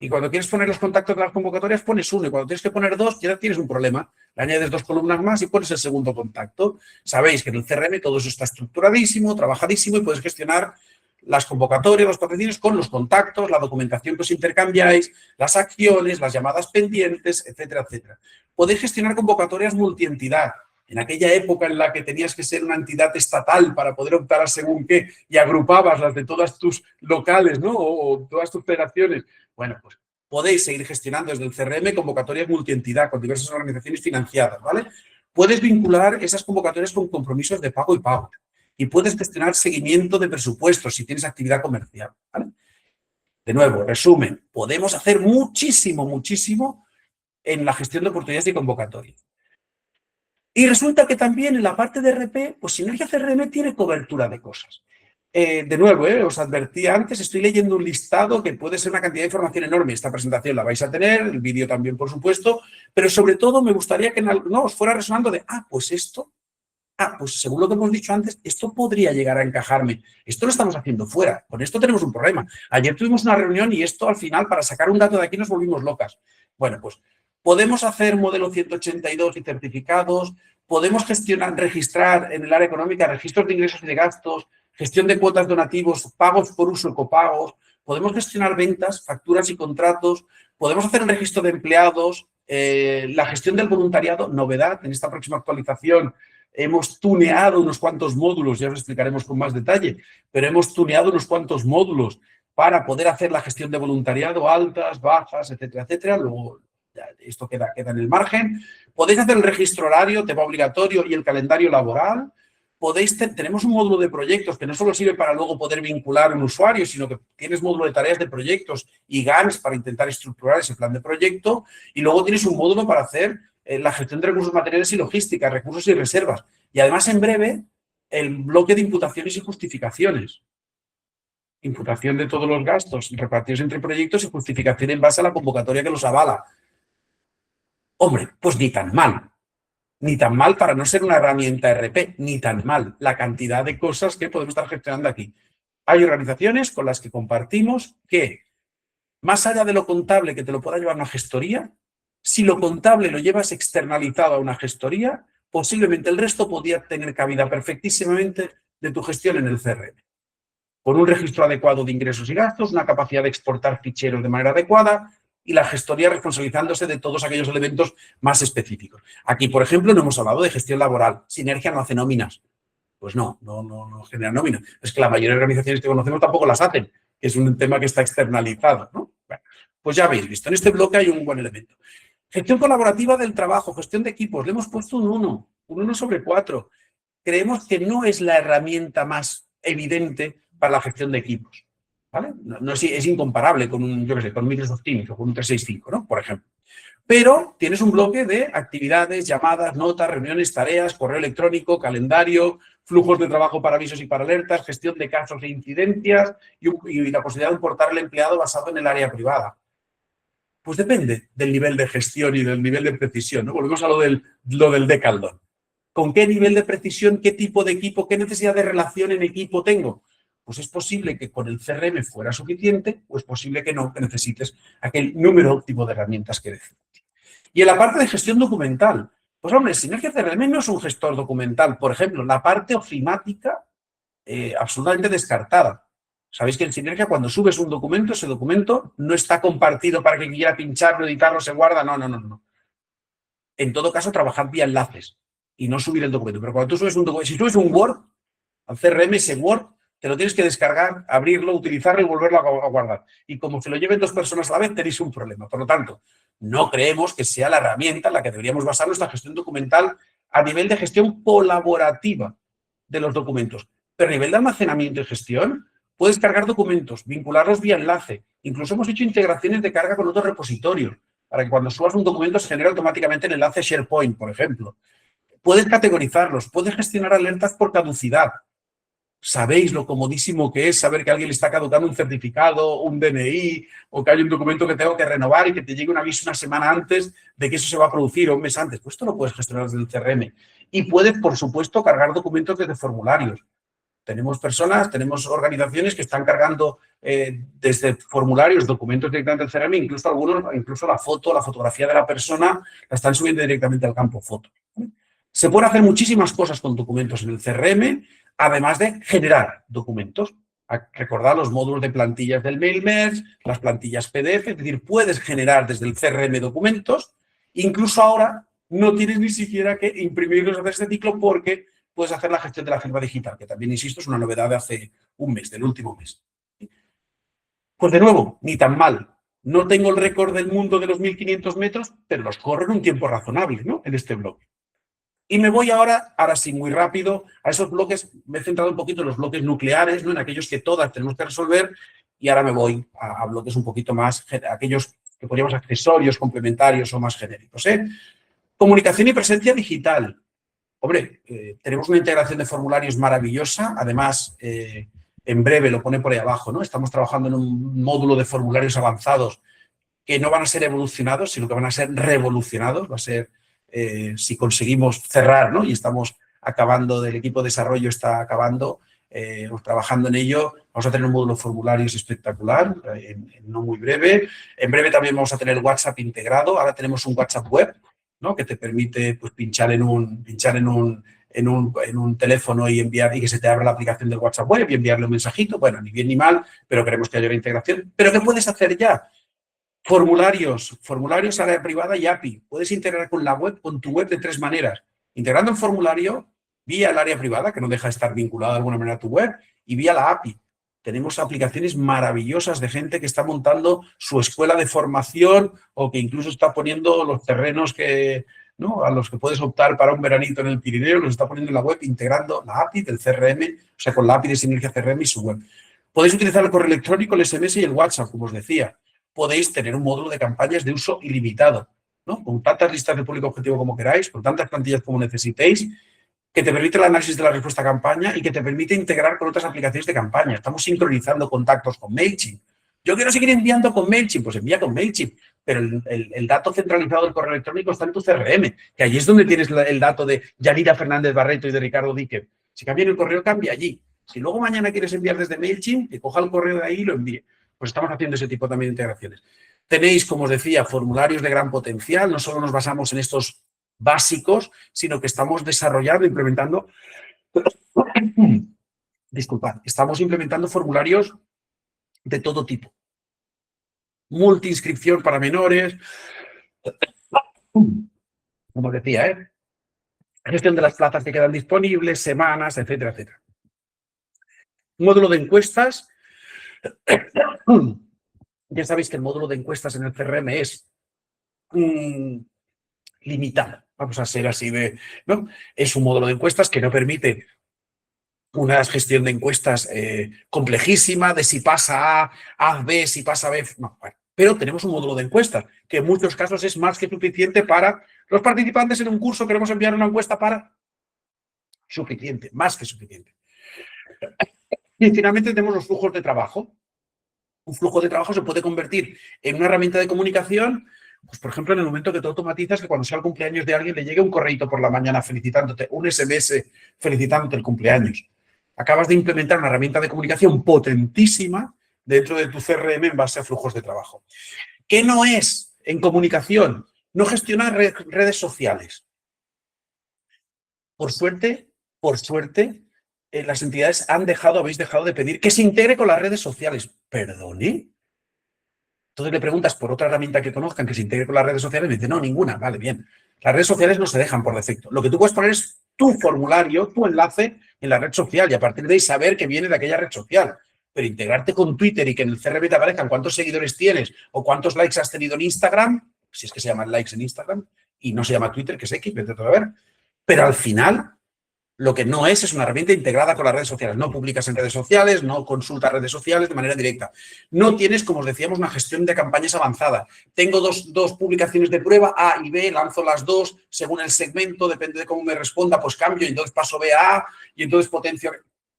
Speaker 1: Y cuando quieres poner los contactos de las convocatorias, pones uno. Y cuando tienes que poner dos, ya tienes un problema. Le añades 2 columnas más y pones el segundo contacto. Sabéis que en el CRM todo eso está estructuradísimo, trabajadísimo y puedes gestionar las convocatorias, los patrocinios con los contactos, la documentación que os intercambiáis, las acciones, las llamadas pendientes, etcétera, etcétera. Podéis gestionar convocatorias multientidad. En aquella época en la que tenías que ser una entidad estatal para poder optar a según qué y agrupabas las de todas tus locales, ¿no? O todas tus federaciones. Bueno, pues podéis seguir gestionando desde el CRM convocatorias multientidad con diversas organizaciones financiadas, ¿vale? Puedes vincular esas convocatorias con compromisos de pago y pago. Y puedes gestionar seguimiento de presupuestos si tienes actividad comercial, ¿vale? De nuevo, resumen, podemos hacer muchísimo en la gestión de oportunidades y convocatorias. Y resulta que también en la parte de RP, pues Sinergia CRM tiene cobertura de cosas. De nuevo, os advertí antes, estoy leyendo un listado que puede ser una cantidad de información enorme. Esta presentación la vais a tener, el vídeo también, por supuesto, pero sobre todo me gustaría que no os fuera resonando de, pues esto, pues según lo que hemos dicho antes, esto podría llegar a encajarme. Esto lo estamos haciendo fuera, con esto tenemos un problema. Ayer tuvimos una reunión y esto al final, para sacar un dato de aquí, nos volvimos locas. Bueno, pues podemos hacer modelo 182 y certificados, podemos registrar en el área económica registros de ingresos y de gastos, gestión de cuotas donativos, pagos por uso y copagos, podemos gestionar ventas, facturas y contratos, podemos hacer el registro de empleados, la gestión del voluntariado, novedad, en esta próxima actualización hemos tuneado unos cuantos módulos, ya os explicaremos con más detalle, pero hemos tuneado unos cuantos módulos para poder hacer la gestión de voluntariado, altas, bajas, etcétera, etcétera. Luego, esto queda en el margen. Podéis hacer el registro horario, tema obligatorio y el calendario laboral. tenemos un módulo de proyectos que no solo sirve para luego poder vincular un usuario, sino que tienes módulo de tareas de proyectos y GANs para intentar estructurar ese plan de proyecto, y luego tienes un módulo para hacer la gestión de recursos materiales y logística, recursos y reservas. Y además, en breve, el bloque de imputaciones y justificaciones. Imputación de todos los gastos repartidos entre proyectos y justificación en base a la convocatoria que los avala. Hombre, pues ni tan mal. Ni tan mal para no ser una herramienta RP, ni tan mal la cantidad de cosas que podemos estar gestionando aquí. Hay organizaciones con las que compartimos que, más allá de lo contable que te lo pueda llevar una gestoría, si lo contable lo llevas externalizado a una gestoría, posiblemente el resto podría tener cabida perfectísimamente de tu gestión en el CRM. Con un registro adecuado de ingresos y gastos, una capacidad de exportar ficheros de manera adecuada y la gestoría responsabilizándose de todos aquellos elementos más específicos. Aquí, por ejemplo, no hemos hablado de gestión laboral. Sinergia no hace nóminas. Pues no genera nóminas. Es que la mayoría de organizaciones que conocemos tampoco las hacen. Es un tema que está externalizado, ¿no? Bueno, pues ya habéis visto, en este bloque hay un buen elemento. Gestión colaborativa del trabajo, gestión de equipos. Le hemos puesto un 1 sobre 4. Creemos que no es la herramienta más evidente para la gestión de equipos. ¿Vale? No es incomparable con con Microsoft Teams o con un 365, ¿no? Por ejemplo. Pero tienes un bloque de actividades, llamadas, notas, reuniones, tareas, correo electrónico, calendario, flujos de trabajo para avisos y para alertas, gestión de casos e incidencias y la posibilidad de importar al empleado basado en el área privada. Pues depende del nivel de gestión y del nivel de precisión, ¿no? Volvemos a lo del Decathlon. ¿Con qué nivel de precisión, qué tipo de equipo, qué necesidad de relación en equipo tengo? Pues es posible que con el CRM fuera suficiente, o es posible que no, que necesites aquel número óptimo de herramientas que necesites. Y en la parte de gestión documental, pues hombre, Sinergia CRM no es un gestor documental. Por ejemplo, la parte ofimática, absolutamente descartada. Sabéis que en Sinergia, cuando subes un documento, ese documento no está compartido para que quien quiera pincharlo, editarlo, se guarda. No. En todo caso, trabajar vía enlaces y no subir el documento. Pero cuando tú subes un documento, si subes un Word al CRM, ese Word te lo tienes que descargar, abrirlo, utilizarlo y volverlo a guardar. Y como se lo lleven 2 personas a la vez, tenéis un problema. Por lo tanto, no creemos que sea la herramienta en la que deberíamos basar nuestra gestión documental a nivel de gestión colaborativa de los documentos. Pero a nivel de almacenamiento y gestión, puedes cargar documentos, vincularlos vía enlace. Incluso hemos hecho integraciones de carga con otros repositorios, para que cuando subas un documento se genere automáticamente el enlace SharePoint, por ejemplo. Puedes categorizarlos, puedes gestionar alertas por caducidad. Sabéis lo comodísimo que es saber que a alguien le está caducando un certificado, un DNI, o que hay un documento que tengo que renovar y que te llegue un aviso una semana antes de que eso se va a producir o un mes antes. Pues esto lo puedes gestionar desde el CRM. Y puedes, por supuesto, cargar documentos desde formularios. Tenemos organizaciones que están cargando desde formularios, documentos directamente del CRM, incluso algunos, incluso la fotografía de la persona, la están subiendo directamente al campo foto. Se pueden hacer muchísimas cosas con documentos en el CRM, además de generar documentos. Recordad los módulos de plantillas del MailMerge, las plantillas PDF, es decir, puedes generar desde el CRM documentos, incluso ahora no tienes ni siquiera que imprimirlos a este ciclo porque puedes hacer la gestión de la firma digital, que también, insisto, es una novedad de hace un mes, del último mes. Pues de nuevo, ni tan mal. No tengo el récord del mundo de los 1.500 metros, pero los corro en un tiempo razonable, ¿no? En este bloque. Y me voy ahora sí, muy rápido, a esos bloques. Me he centrado un poquito en los bloques nucleares, ¿no? En aquellos que todas tenemos que resolver, y ahora me voy a bloques un poquito más, aquellos que podríamos accesorios, complementarios o más genéricos, ¿eh? Comunicación y presencia digital. Hombre, tenemos una integración de formularios maravillosa, además, en breve lo pone por ahí abajo, ¿no? Estamos trabajando en un módulo de formularios avanzados que no van a ser evolucionados, sino que van a ser revolucionados, va a ser si conseguimos cerrar, ¿no? Y estamos acabando, del equipo de desarrollo está acabando, trabajando en ello. Vamos a tener un módulo de formularios espectacular, no muy breve. En breve también vamos a tener WhatsApp integrado. Ahora tenemos un WhatsApp web, ¿no? Que te permite pues, pinchar en un teléfono y enviar y que se te abra la aplicación del WhatsApp web y enviarle un mensajito. Bueno, ni bien ni mal, pero queremos que haya una integración. ¿Pero qué puedes hacer ya? Formularios área privada y API. Puedes integrar con la web, con tu web de 3 maneras. Integrando el formulario vía el área privada, que no deja de estar vinculada de alguna manera a tu web, y vía la API. Tenemos aplicaciones maravillosas de gente que está montando su escuela de formación o que incluso está poniendo los terrenos ¿no? A los que puedes optar para un veranito en el Pirineo, nos está poniendo en la web integrando la API del CRM, o sea, con la API de Sinergia CRM y su web. Podéis utilizar el correo electrónico, el SMS y el WhatsApp, como os decía. Podéis tener un módulo de campañas de uso ilimitado, ¿no? Con tantas listas de público objetivo como queráis, con tantas plantillas como necesitéis, que te permite el análisis de la respuesta a campaña y que te permite integrar con otras aplicaciones de campaña. Estamos sincronizando contactos con MailChimp. Yo quiero seguir enviando con MailChimp, pues envía con MailChimp, pero el dato centralizado del correo electrónico está en tu CRM, que allí es donde tienes el dato de Yanira Fernández Barreto y de Ricardo Díquez. Si cambia el correo, cambia allí. Si luego mañana quieres enviar desde MailChimp, que coja el correo de ahí y lo envíe. Pues estamos haciendo ese tipo también de integraciones. Tenéis, como os decía, formularios de gran potencial. No solo nos basamos en estos básicos, sino que estamos desarrollando, implementando, disculpad, estamos implementando formularios de todo tipo. Multiinscripción para menores, como decía, gestión de las plazas que quedan disponibles, semanas, etcétera, etcétera. Módulo de encuestas. Ya sabéis que el módulo de encuestas en el CRM es limitado. Vamos a ser así de, ¿no? Es un módulo de encuestas que no permite una gestión de encuestas complejísima, de si pasa A, haz B, si pasa B. No, bueno. Pero tenemos un módulo de encuestas, que en muchos casos es más que suficiente para los participantes en un curso. Queremos enviar una encuesta para suficiente, más que suficiente. Y finalmente tenemos los flujos de trabajo. Un flujo de trabajo se puede convertir en una herramienta de comunicación, pues por ejemplo, en el momento que tú automatizas que cuando sea el cumpleaños de alguien le llegue un correíto por la mañana felicitándote, un SMS felicitándote el cumpleaños. Acabas de implementar una herramienta de comunicación potentísima dentro de tu CRM en base a flujos de trabajo. ¿Qué no es en comunicación? No gestionar redes sociales. Por suerte, las entidades habéis dejado de pedir que se integre con las redes sociales. ¿Perdone? Entonces le preguntas por otra herramienta que conozcan que se integre con las redes sociales y me dice, no, ninguna. Vale, bien. Las redes sociales no se dejan por defecto. Lo que tú puedes poner es tu formulario, tu enlace en la red social y a partir de ahí saber que viene de aquella red social. Pero integrarte con Twitter y que en el CRM te aparezcan cuántos seguidores tienes o cuántos likes has tenido en Instagram, si es que se llaman likes en Instagram y no se llama Twitter, que es X, vete a ver. Pero al final, lo que no es una herramienta integrada con las redes sociales. No publicas en redes sociales, no consultas redes sociales de manera directa. No tienes, como os decíamos, una gestión de campañas avanzada. Tengo dos publicaciones de prueba, A y B, lanzo las dos, según el segmento, depende de cómo me responda, pues cambio y entonces paso B a A y entonces potencio.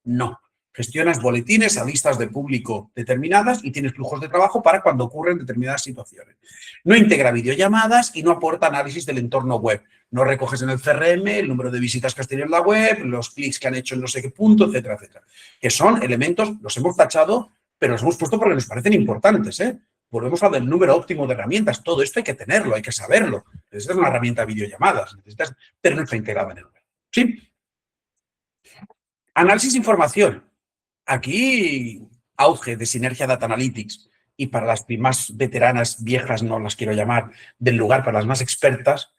Speaker 1: No. Gestionas boletines a listas de público determinadas y tienes flujos de trabajo para cuando ocurren determinadas situaciones. No integra videollamadas y no aporta análisis del entorno web. No recoges en el CRM el número de visitas que has tenido en la web, los clics que han hecho en no sé qué punto, etcétera, etcétera. Que son elementos, los hemos tachado, pero los hemos puesto porque nos parecen importantes, ¿eh? Volvemos a del número óptimo de herramientas. Todo esto hay que tenerlo, hay que saberlo. Necesitas una herramienta de videollamadas, pero no está integrada en el web. ¿Sí? Análisis de información. Aquí, auge de Sinergia Data Analytics y para las más veteranas, viejas, no las quiero llamar, del lugar, para las más expertas,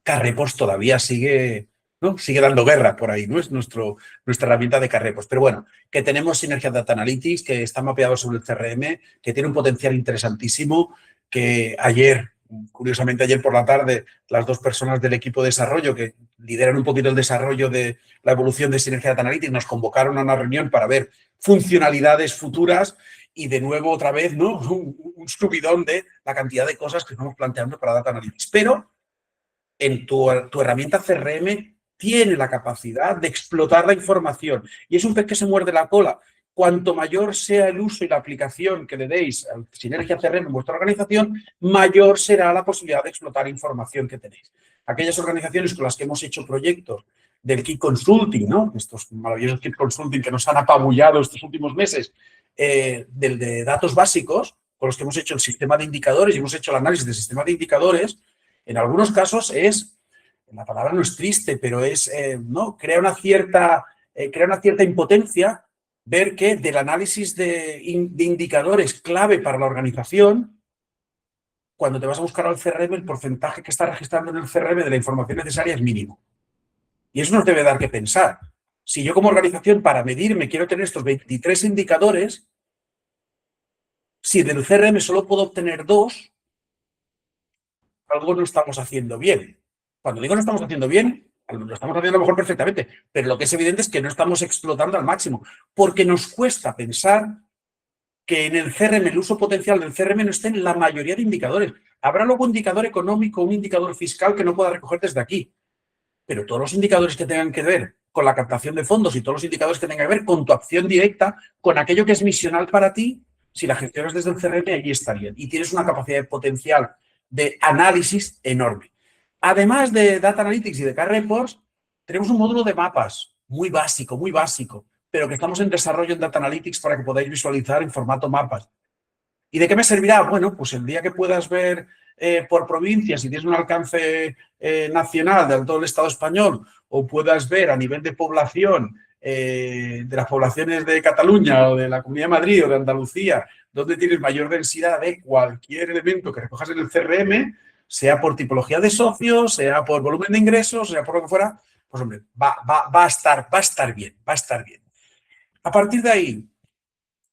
Speaker 1: Carrepost todavía sigue, ¿no? Sigue dando guerra por ahí, ¿no? Es nuestra herramienta de Carrepost. Pero bueno, que tenemos Sinergia Data Analytics, que está mapeado sobre el CRM, que tiene un potencial interesantísimo, que curiosamente ayer por la tarde, las dos personas del equipo de desarrollo que lideran un poquito el desarrollo de la evolución de Sinergia Data Analytics nos convocaron a una reunión para ver funcionalidades futuras y de nuevo otra vez, ¿no? Un subidón de la cantidad de cosas que estamos planteando para Data Analytics. Pero en tu herramienta CRM tiene la capacidad de explotar la información y es un pez que se muerde la cola. Cuanto mayor sea el uso y la aplicación que le deis a Sinergia CRM en vuestra organización, mayor será la posibilidad de explotar información que tenéis. Aquellas organizaciones con las que hemos hecho proyectos del Key Consulting, ¿no? Estos maravillosos Key Consulting que nos han apabullado estos últimos meses, de datos básicos, con los que hemos hecho el sistema de indicadores y hemos hecho el análisis del sistema de indicadores, en algunos casos la palabra no es triste, pero ¿no? Crea una cierta impotencia ver que del análisis de indicadores clave para la organización, cuando te vas a buscar al CRM, el porcentaje que está registrando en el CRM de la información necesaria es mínimo. Y eso nos debe dar que pensar. Si yo como organización para medirme quiero tener estos 23 indicadores, si del CRM solo puedo obtener 2, algo no estamos haciendo bien. Cuando digo no estamos haciendo bien, lo estamos haciendo a lo mejor perfectamente, pero lo que es evidente es que no estamos explotando al máximo, porque nos cuesta pensar que en el CRM, el uso potencial del CRM no esté en la mayoría de indicadores. Habrá luego un indicador económico, un indicador fiscal que no pueda recoger desde aquí, pero todos los indicadores que tengan que ver con la captación de fondos y todos los indicadores que tengan que ver con tu acción directa, con aquello que es misional para ti, si la gestionas desde el CRM, allí estarían. Y tienes una capacidad de potencial de análisis enorme. Además de Data Analytics y de K-Reports, tenemos un módulo de mapas muy básico, pero que estamos en desarrollo en Data Analytics para que podáis visualizar en formato mapas. ¿Y de qué me servirá? Bueno, pues el día que puedas ver por provincias, si tienes un alcance nacional de todo el Estado español, o puedas ver a nivel de población, de las poblaciones de Cataluña o de la Comunidad de Madrid o de Andalucía, donde tienes mayor densidad de cualquier elemento que recojas en el CRM, sea por tipología de socios, sea por volumen de ingresos, sea por lo que fuera, pues hombre, va a estar bien. A partir de ahí,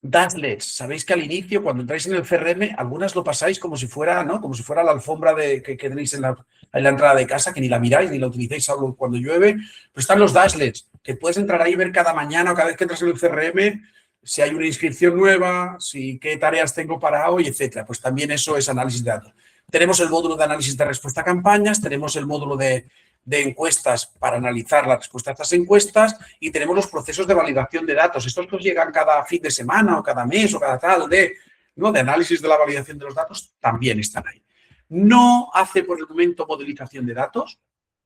Speaker 1: dashboards. Sabéis que al inicio, cuando entráis en el CRM, algunas lo pasáis como si fuera, ¿no? Como si fuera la alfombra que tenéis en la entrada de casa, que ni la miráis, ni la utilizáis solo cuando llueve. Pero están los dashboards, que puedes entrar ahí y ver cada mañana o cada vez que entras en el CRM si hay una inscripción nueva, si qué tareas tengo para hoy, etcétera. Pues también eso es análisis de datos. Tenemos el módulo de análisis de respuesta a campañas, tenemos el módulo de encuestas para analizar la respuesta a estas encuestas y tenemos los procesos de validación de datos. Estos que os llegan cada fin de semana o cada mes o cada tal de análisis de la validación de los datos también están ahí. No hace por el momento modelización de datos.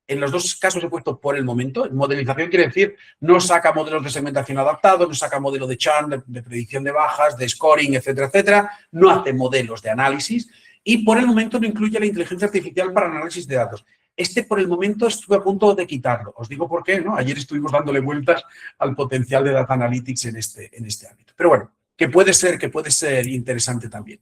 Speaker 1: En los dos casos he puesto por el momento. Modelización quiere decir no saca modelos de segmentación adaptados, no saca modelo de churn, de predicción de bajas, de scoring, etcétera, etcétera. No hace modelos de análisis y por el momento no incluye la inteligencia artificial para análisis de datos. Por el momento estuve a punto de quitarlo. Os digo por qué, ¿no? Ayer estuvimos dándole vueltas al potencial de Data Analytics en este ámbito. Pero bueno, que puede ser interesante también.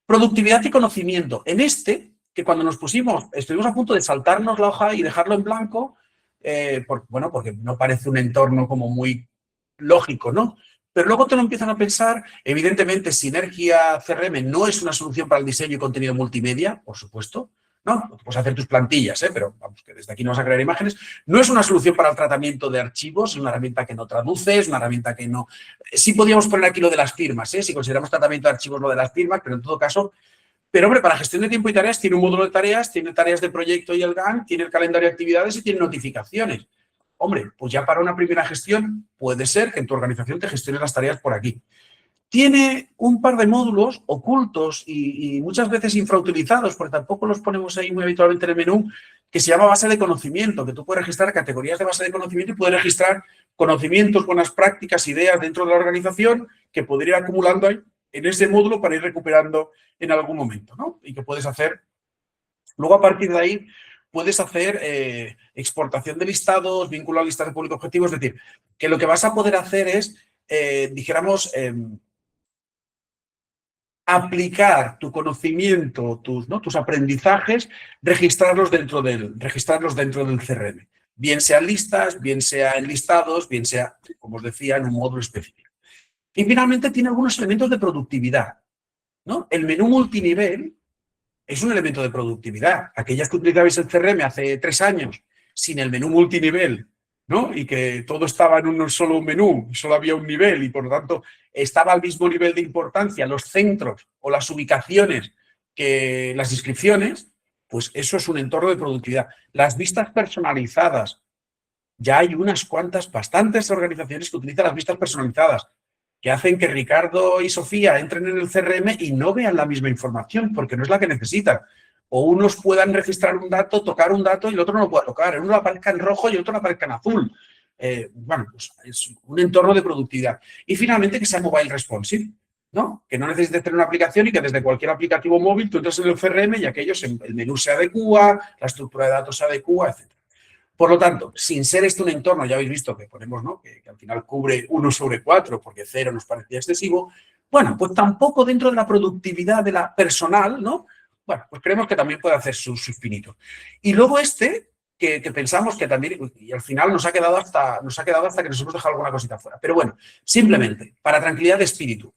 Speaker 1: Productividad y conocimiento. Que cuando nos pusimos, estuvimos a punto de saltarnos la hoja y dejarlo en blanco, porque no parece un entorno como muy lógico, ¿no? Pero luego te lo empiezan a pensar. Evidentemente, Sinergia CRM no es una solución para el diseño y contenido multimedia, por supuesto. No, puedes hacer tus plantillas, pero vamos, que desde aquí no vas a crear imágenes. No es una solución para el tratamiento de archivos, es una herramienta que no traduce, es una herramienta que no... Sí podríamos poner aquí lo de las firmas, si consideramos tratamiento de archivos lo de las firmas, pero en todo caso... Pero, hombre, para gestión de tiempo y tareas tiene un módulo de tareas, tiene tareas de proyecto y el GAN, tiene el calendario de actividades y tiene notificaciones. Hombre, pues ya para una primera gestión puede ser que en tu organización te gestiones las tareas por aquí. Tiene un par de módulos ocultos y muchas veces infrautilizados, porque tampoco los ponemos ahí muy habitualmente en el menú, que se llama base de conocimiento, que tú puedes registrar categorías de base de conocimiento y puedes registrar conocimientos, buenas prácticas, ideas dentro de la organización que podría ir acumulando ahí en ese módulo para ir recuperando en algún momento, ¿no? Y que puedes hacer, luego a partir de ahí, puedes hacer exportación de listados, vínculo a listas de público objetivo, es decir, que lo que vas a poder hacer es, dijéramos, aplicar tu conocimiento, tus aprendizajes, registrarlos dentro del CRM. Bien sean listas, bien sea en listados, bien sea, como os decía, en un módulo específico. Y finalmente tiene algunos elementos de productividad, ¿no? El menú multinivel es un elemento de productividad. Aquellas que utilizabais el CRM hace 3 años sin el menú multinivel, ¿no? Y que todo estaba en un solo menú, solo había un nivel y por lo tanto estaba al mismo nivel de importancia los centros o las ubicaciones que las inscripciones, pues eso es un entorno de productividad. Las vistas personalizadas, ya hay unas cuantas, bastantes organizaciones que utilizan las vistas personalizadas, que hacen que Ricardo y Sofía entren en el CRM y no vean la misma información porque no es la que necesitan. O unos puedan registrar un dato, tocar un dato y el otro no lo pueda tocar. Uno aparezca en rojo y el otro no aparezca en azul. Bueno, pues es un entorno de productividad. Y finalmente que sea mobile responsive, ¿no? Que no necesites tener una aplicación y que desde cualquier aplicativo móvil tú entras en el CRM y el menú se adecúa, la estructura de datos se adecúa, etc. Por lo tanto, sin ser un entorno, ya habéis visto que ponemos, ¿no? Que al final cubre 1/4 porque 0 nos parecía excesivo, bueno, pues tampoco dentro de la productividad de la personal, ¿no? Bueno, pues creemos que también puede hacer sus pinitos. Y luego que pensamos que también, y al final nos ha quedado hasta que nos hemos dejado alguna cosita fuera. Pero bueno, simplemente, para tranquilidad de espíritu,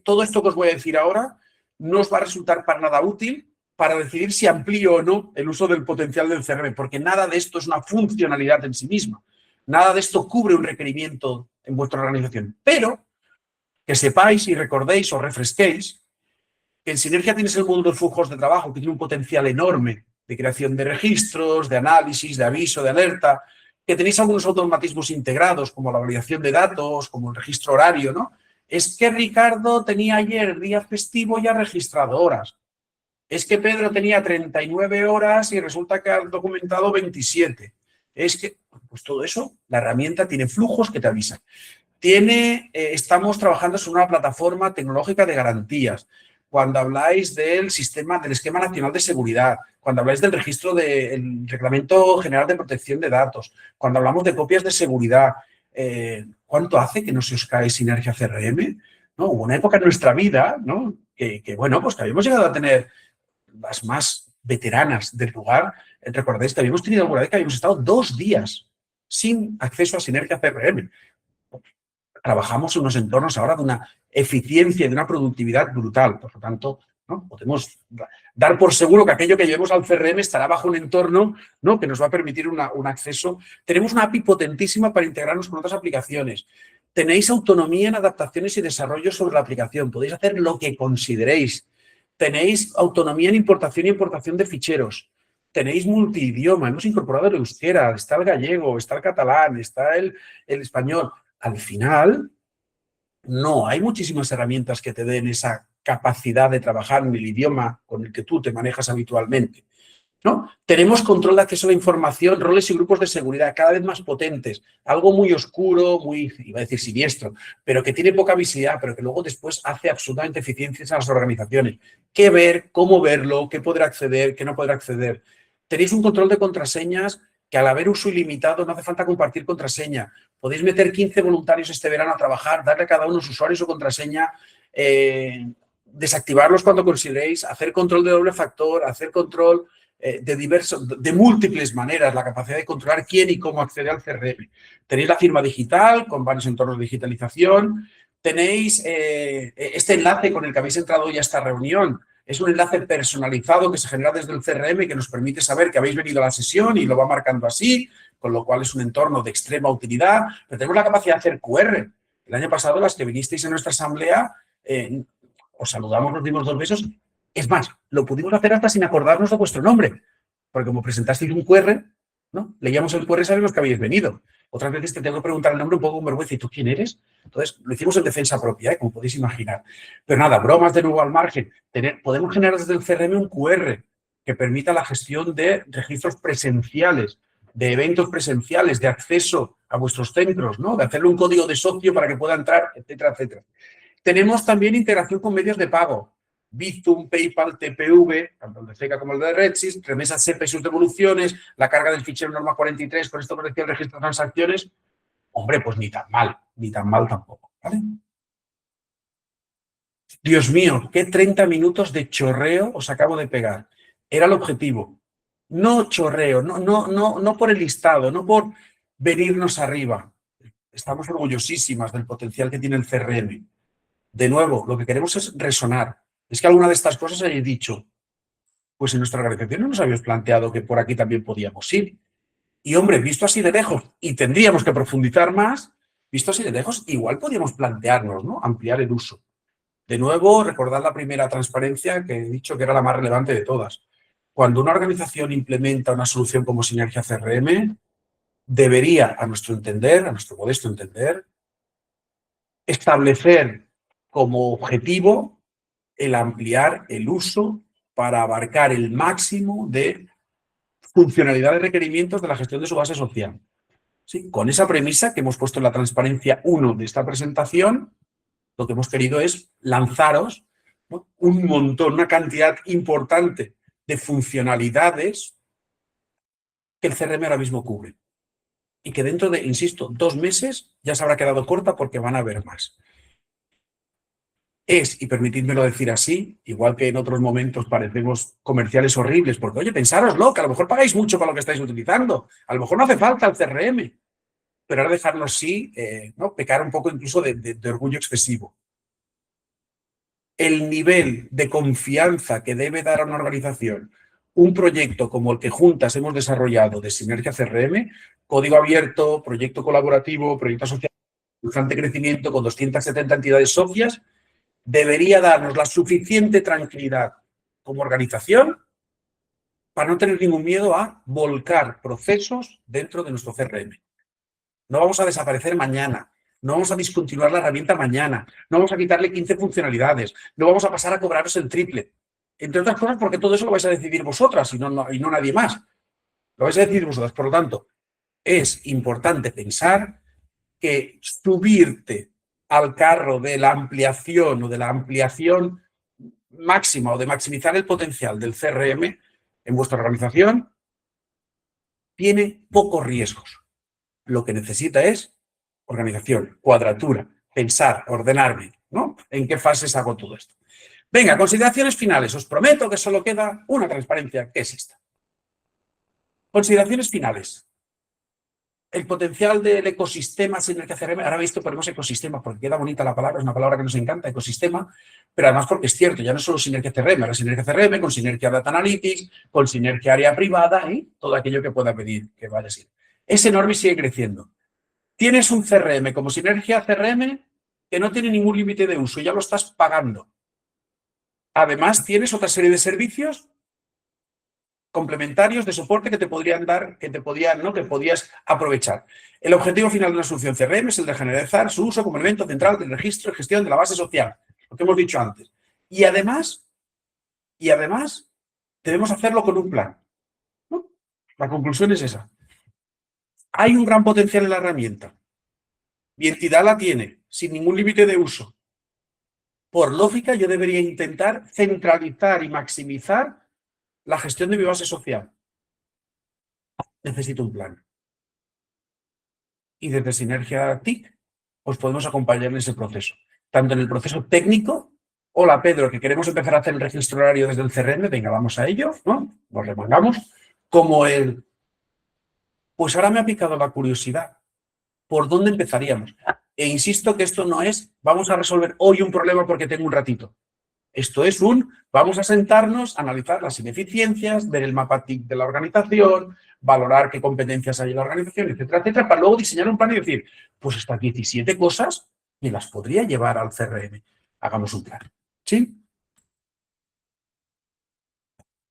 Speaker 1: todo esto que os voy a decir ahora no os va a resultar para nada útil para decidir si amplío o no el uso del potencial del CRM, porque nada de esto es una funcionalidad en sí misma. Nada de esto cubre un requerimiento en vuestra organización. Pero que sepáis y recordéis o refresquéis que en Sinergia tienes el módulo de flujos de trabajo que tiene un potencial enorme de creación de registros, de análisis, de aviso, de alerta, que tenéis algunos automatismos integrados como la validación de datos, como el registro horario, ¿no? Es que Ricardo tenía ayer día festivo y ha registrado horas. Es que Pedro tenía 39 horas y resulta que ha documentado 27. Es que, pues todo eso, la herramienta tiene flujos que te avisan. Estamos trabajando sobre una plataforma tecnológica de garantías. Cuando habláis del esquema nacional de seguridad, cuando habláis del registro del Reglamento General de Protección de Datos, cuando hablamos de copias de seguridad, ¿cuánto hace que no se os cae Sinergia CRM? ¿No? Hubo una época en nuestra vida, ¿no? Bueno, pues que habíamos llegado a tener las más veteranas del lugar. Recordáis que habíamos tenido alguna vez que habíamos estado 2 días sin acceso a Sinergia CRM. Trabajamos en unos entornos ahora de una eficiencia y de una productividad brutal. Por lo tanto, ¿no? Podemos dar por seguro que aquello que llevemos al CRM estará bajo un entorno, ¿no? Que nos va a permitir un acceso. Tenemos una API potentísima para integrarnos con otras aplicaciones. Tenéis autonomía en adaptaciones y desarrollo sobre la aplicación. Podéis hacer lo que consideréis. Tenéis autonomía en importación y importación de ficheros. Tenéis multidioma. Hemos incorporado el euskera, está el gallego, está el catalán, está el español. Al final, no hay muchísimas herramientas que te den esa capacidad de trabajar en el idioma con el que tú te manejas habitualmente, ¿no? Tenemos control de acceso a la información, roles y grupos de seguridad cada vez más potentes, algo muy oscuro, muy, iba a decir siniestro, pero que tiene poca visibilidad, pero que luego después hace absolutamente eficiencias a las organizaciones. ¿Qué ver? ¿Cómo verlo? ¿Qué poder acceder? ¿Qué no poder acceder? Tenéis un control de contraseñas que al haber uso ilimitado no hace falta compartir contraseña. Podéis meter 15 voluntarios este verano a trabajar, darle a cada uno su usuario y su contraseña, desactivarlos cuando consideréis, hacer control de doble factor, hacer control de múltiples maneras, la capacidad de controlar quién y cómo accede al CRM. Tenéis la firma digital con varios entornos de digitalización. Tenéis este enlace con el que habéis entrado hoy a esta reunión. Es un enlace personalizado que se genera desde el CRM que nos permite saber que habéis venido a la sesión y lo va marcando así, con lo cual es un entorno de extrema utilidad. Pero tenemos la capacidad de hacer QR. El año pasado, las que vinisteis en nuestra asamblea, os saludamos, nos dimos 2 besos. Es más, lo pudimos hacer hasta sin acordarnos de vuestro nombre, porque como presentasteis un QR, ¿no? Leíamos el QR y sabemos que habéis venido. Otras veces te tengo que preguntar el nombre un poco con vergüenza. ¿Y tú quién eres? Entonces, lo hicimos en defensa propia, como podéis imaginar. Pero nada, bromas de nuevo al margen. Podemos generar desde el CRM un QR que permita la gestión de registros presenciales, de eventos presenciales, de acceso a vuestros centros, ¿no? De hacerle un código de socio para que pueda entrar, etcétera, etcétera. Tenemos también integración con medios de pago. Bizum, PayPal, TPV, tanto el de CECA como el de Redsys, remesas SEPA y sus devoluciones, la carga del fichero norma 43 con esto que decía el registro de transacciones. Hombre, pues ni tan mal tampoco, ¿vale? Dios mío, qué 30 minutos de chorreo os acabo de pegar. Era el objetivo. No chorreo, no por el listado, no por venirnos arriba. Estamos orgullosísimas del potencial que tiene el CRM. De nuevo, lo que queremos es resonar. Es que alguna de estas cosas hayáis dicho, pues en nuestra organización no nos habíamos planteado que por aquí también podíamos ir. Y hombre, visto así de lejos, y tendríamos que profundizar más, visto así de lejos, igual podríamos plantearnos, ¿no? Ampliar el uso. De nuevo, recordad la primera transparencia que he dicho que era la más relevante de todas. Cuando una organización implementa una solución como Sinergia CRM, debería, a nuestro entender, a nuestro modesto entender, establecer como objetivo el ampliar el uso para abarcar el máximo de funcionalidades y requerimientos de la gestión de su base social. ¿Sí? Con esa premisa que hemos puesto en la transparencia 1 de esta presentación, lo que hemos querido es lanzaros, ¿no? Un montón, una cantidad importante de funcionalidades que el CRM ahora mismo cubre. Y que dentro de, insisto, 2 meses ya se habrá quedado corta porque van a haber más. Y permitidmelo decir así, igual que en otros momentos parecemos comerciales horribles, porque, oye, pensároslo, que a lo mejor pagáis mucho para lo que estáis utilizando, a lo mejor no hace falta el CRM, pero ahora dejarlo así, ¿no? Pecar un poco incluso de orgullo excesivo. el nivel de confianza que debe dar a una organización un proyecto como el que juntas hemos desarrollado de Sinergia CRM, código abierto, proyecto colaborativo, proyecto social, constante crecimiento con 270 entidades socias, debería darnos la suficiente tranquilidad como organización para no tener ningún miedo a volcar procesos dentro de nuestro CRM. No vamos a desaparecer mañana, no vamos a discontinuar la herramienta mañana, no vamos a quitarle 15 funcionalidades, no vamos a pasar a cobraros el triple. Entre otras cosas, porque todo eso lo vais a decidir vosotras y no nadie más. Lo vais a decidir vosotras. Por lo tanto, es importante pensar que subirte al carro de la ampliación o de la ampliación máxima o de maximizar el potencial del CRM en vuestra organización tiene pocos riesgos. Lo que necesita es organización, cuadratura, pensar, ordenarme, ¿no? ¿En qué fases hago todo esto? Venga, consideraciones finales. Os prometo que solo queda una transparencia que es esta. Consideraciones finales. El potencial del ecosistema Sinergia CRM, ahora visto ponemos ecosistema porque queda bonita la palabra, es una palabra que nos encanta, ecosistema, pero además porque es cierto, ya no es solo Sinergia CRM, ahora Sinergia CRM con Sinergia Data Analytics, con Sinergia Área Privada y todo aquello que pueda pedir que vaya a ser. Es enorme y sigue creciendo. Tienes un CRM como Sinergia CRM que no tiene ningún límite de uso, ya lo estás pagando. Además, tienes otra serie de servicios complementarios de soporte que te podrían dar, que podías aprovechar. El objetivo final de una solución CRM es el de generalizar su uso como elemento central del registro y gestión de la base social, lo que hemos dicho antes. Y además, debemos hacerlo con un plan, ¿no? La conclusión es esa. Hay un gran potencial en la herramienta. Mi entidad la tiene, sin ningún límite de uso. Por lógica, yo debería intentar centralizar y maximizar la gestión de mi base social. Necesito un plan. Y desde Sinergia TIC os podemos acompañar en ese proceso. Tanto en el proceso técnico, hola Pedro, que queremos empezar a hacer el registro horario desde el CRM, venga, vamos a ello, ¿no? Nos remangamos. Como el, pues ahora me ha picado la curiosidad. ¿Por dónde empezaríamos? E insisto que esto no es, vamos a resolver hoy un problema porque tengo un ratito. Esto es vamos a sentarnos, analizar las ineficiencias, ver el mapa TIC de la organización, valorar qué competencias hay en la organización, etcétera, etcétera, para luego diseñar un plan y decir, pues estas 17 cosas me las podría llevar al CRM. Hagamos un plan. ¿Sí?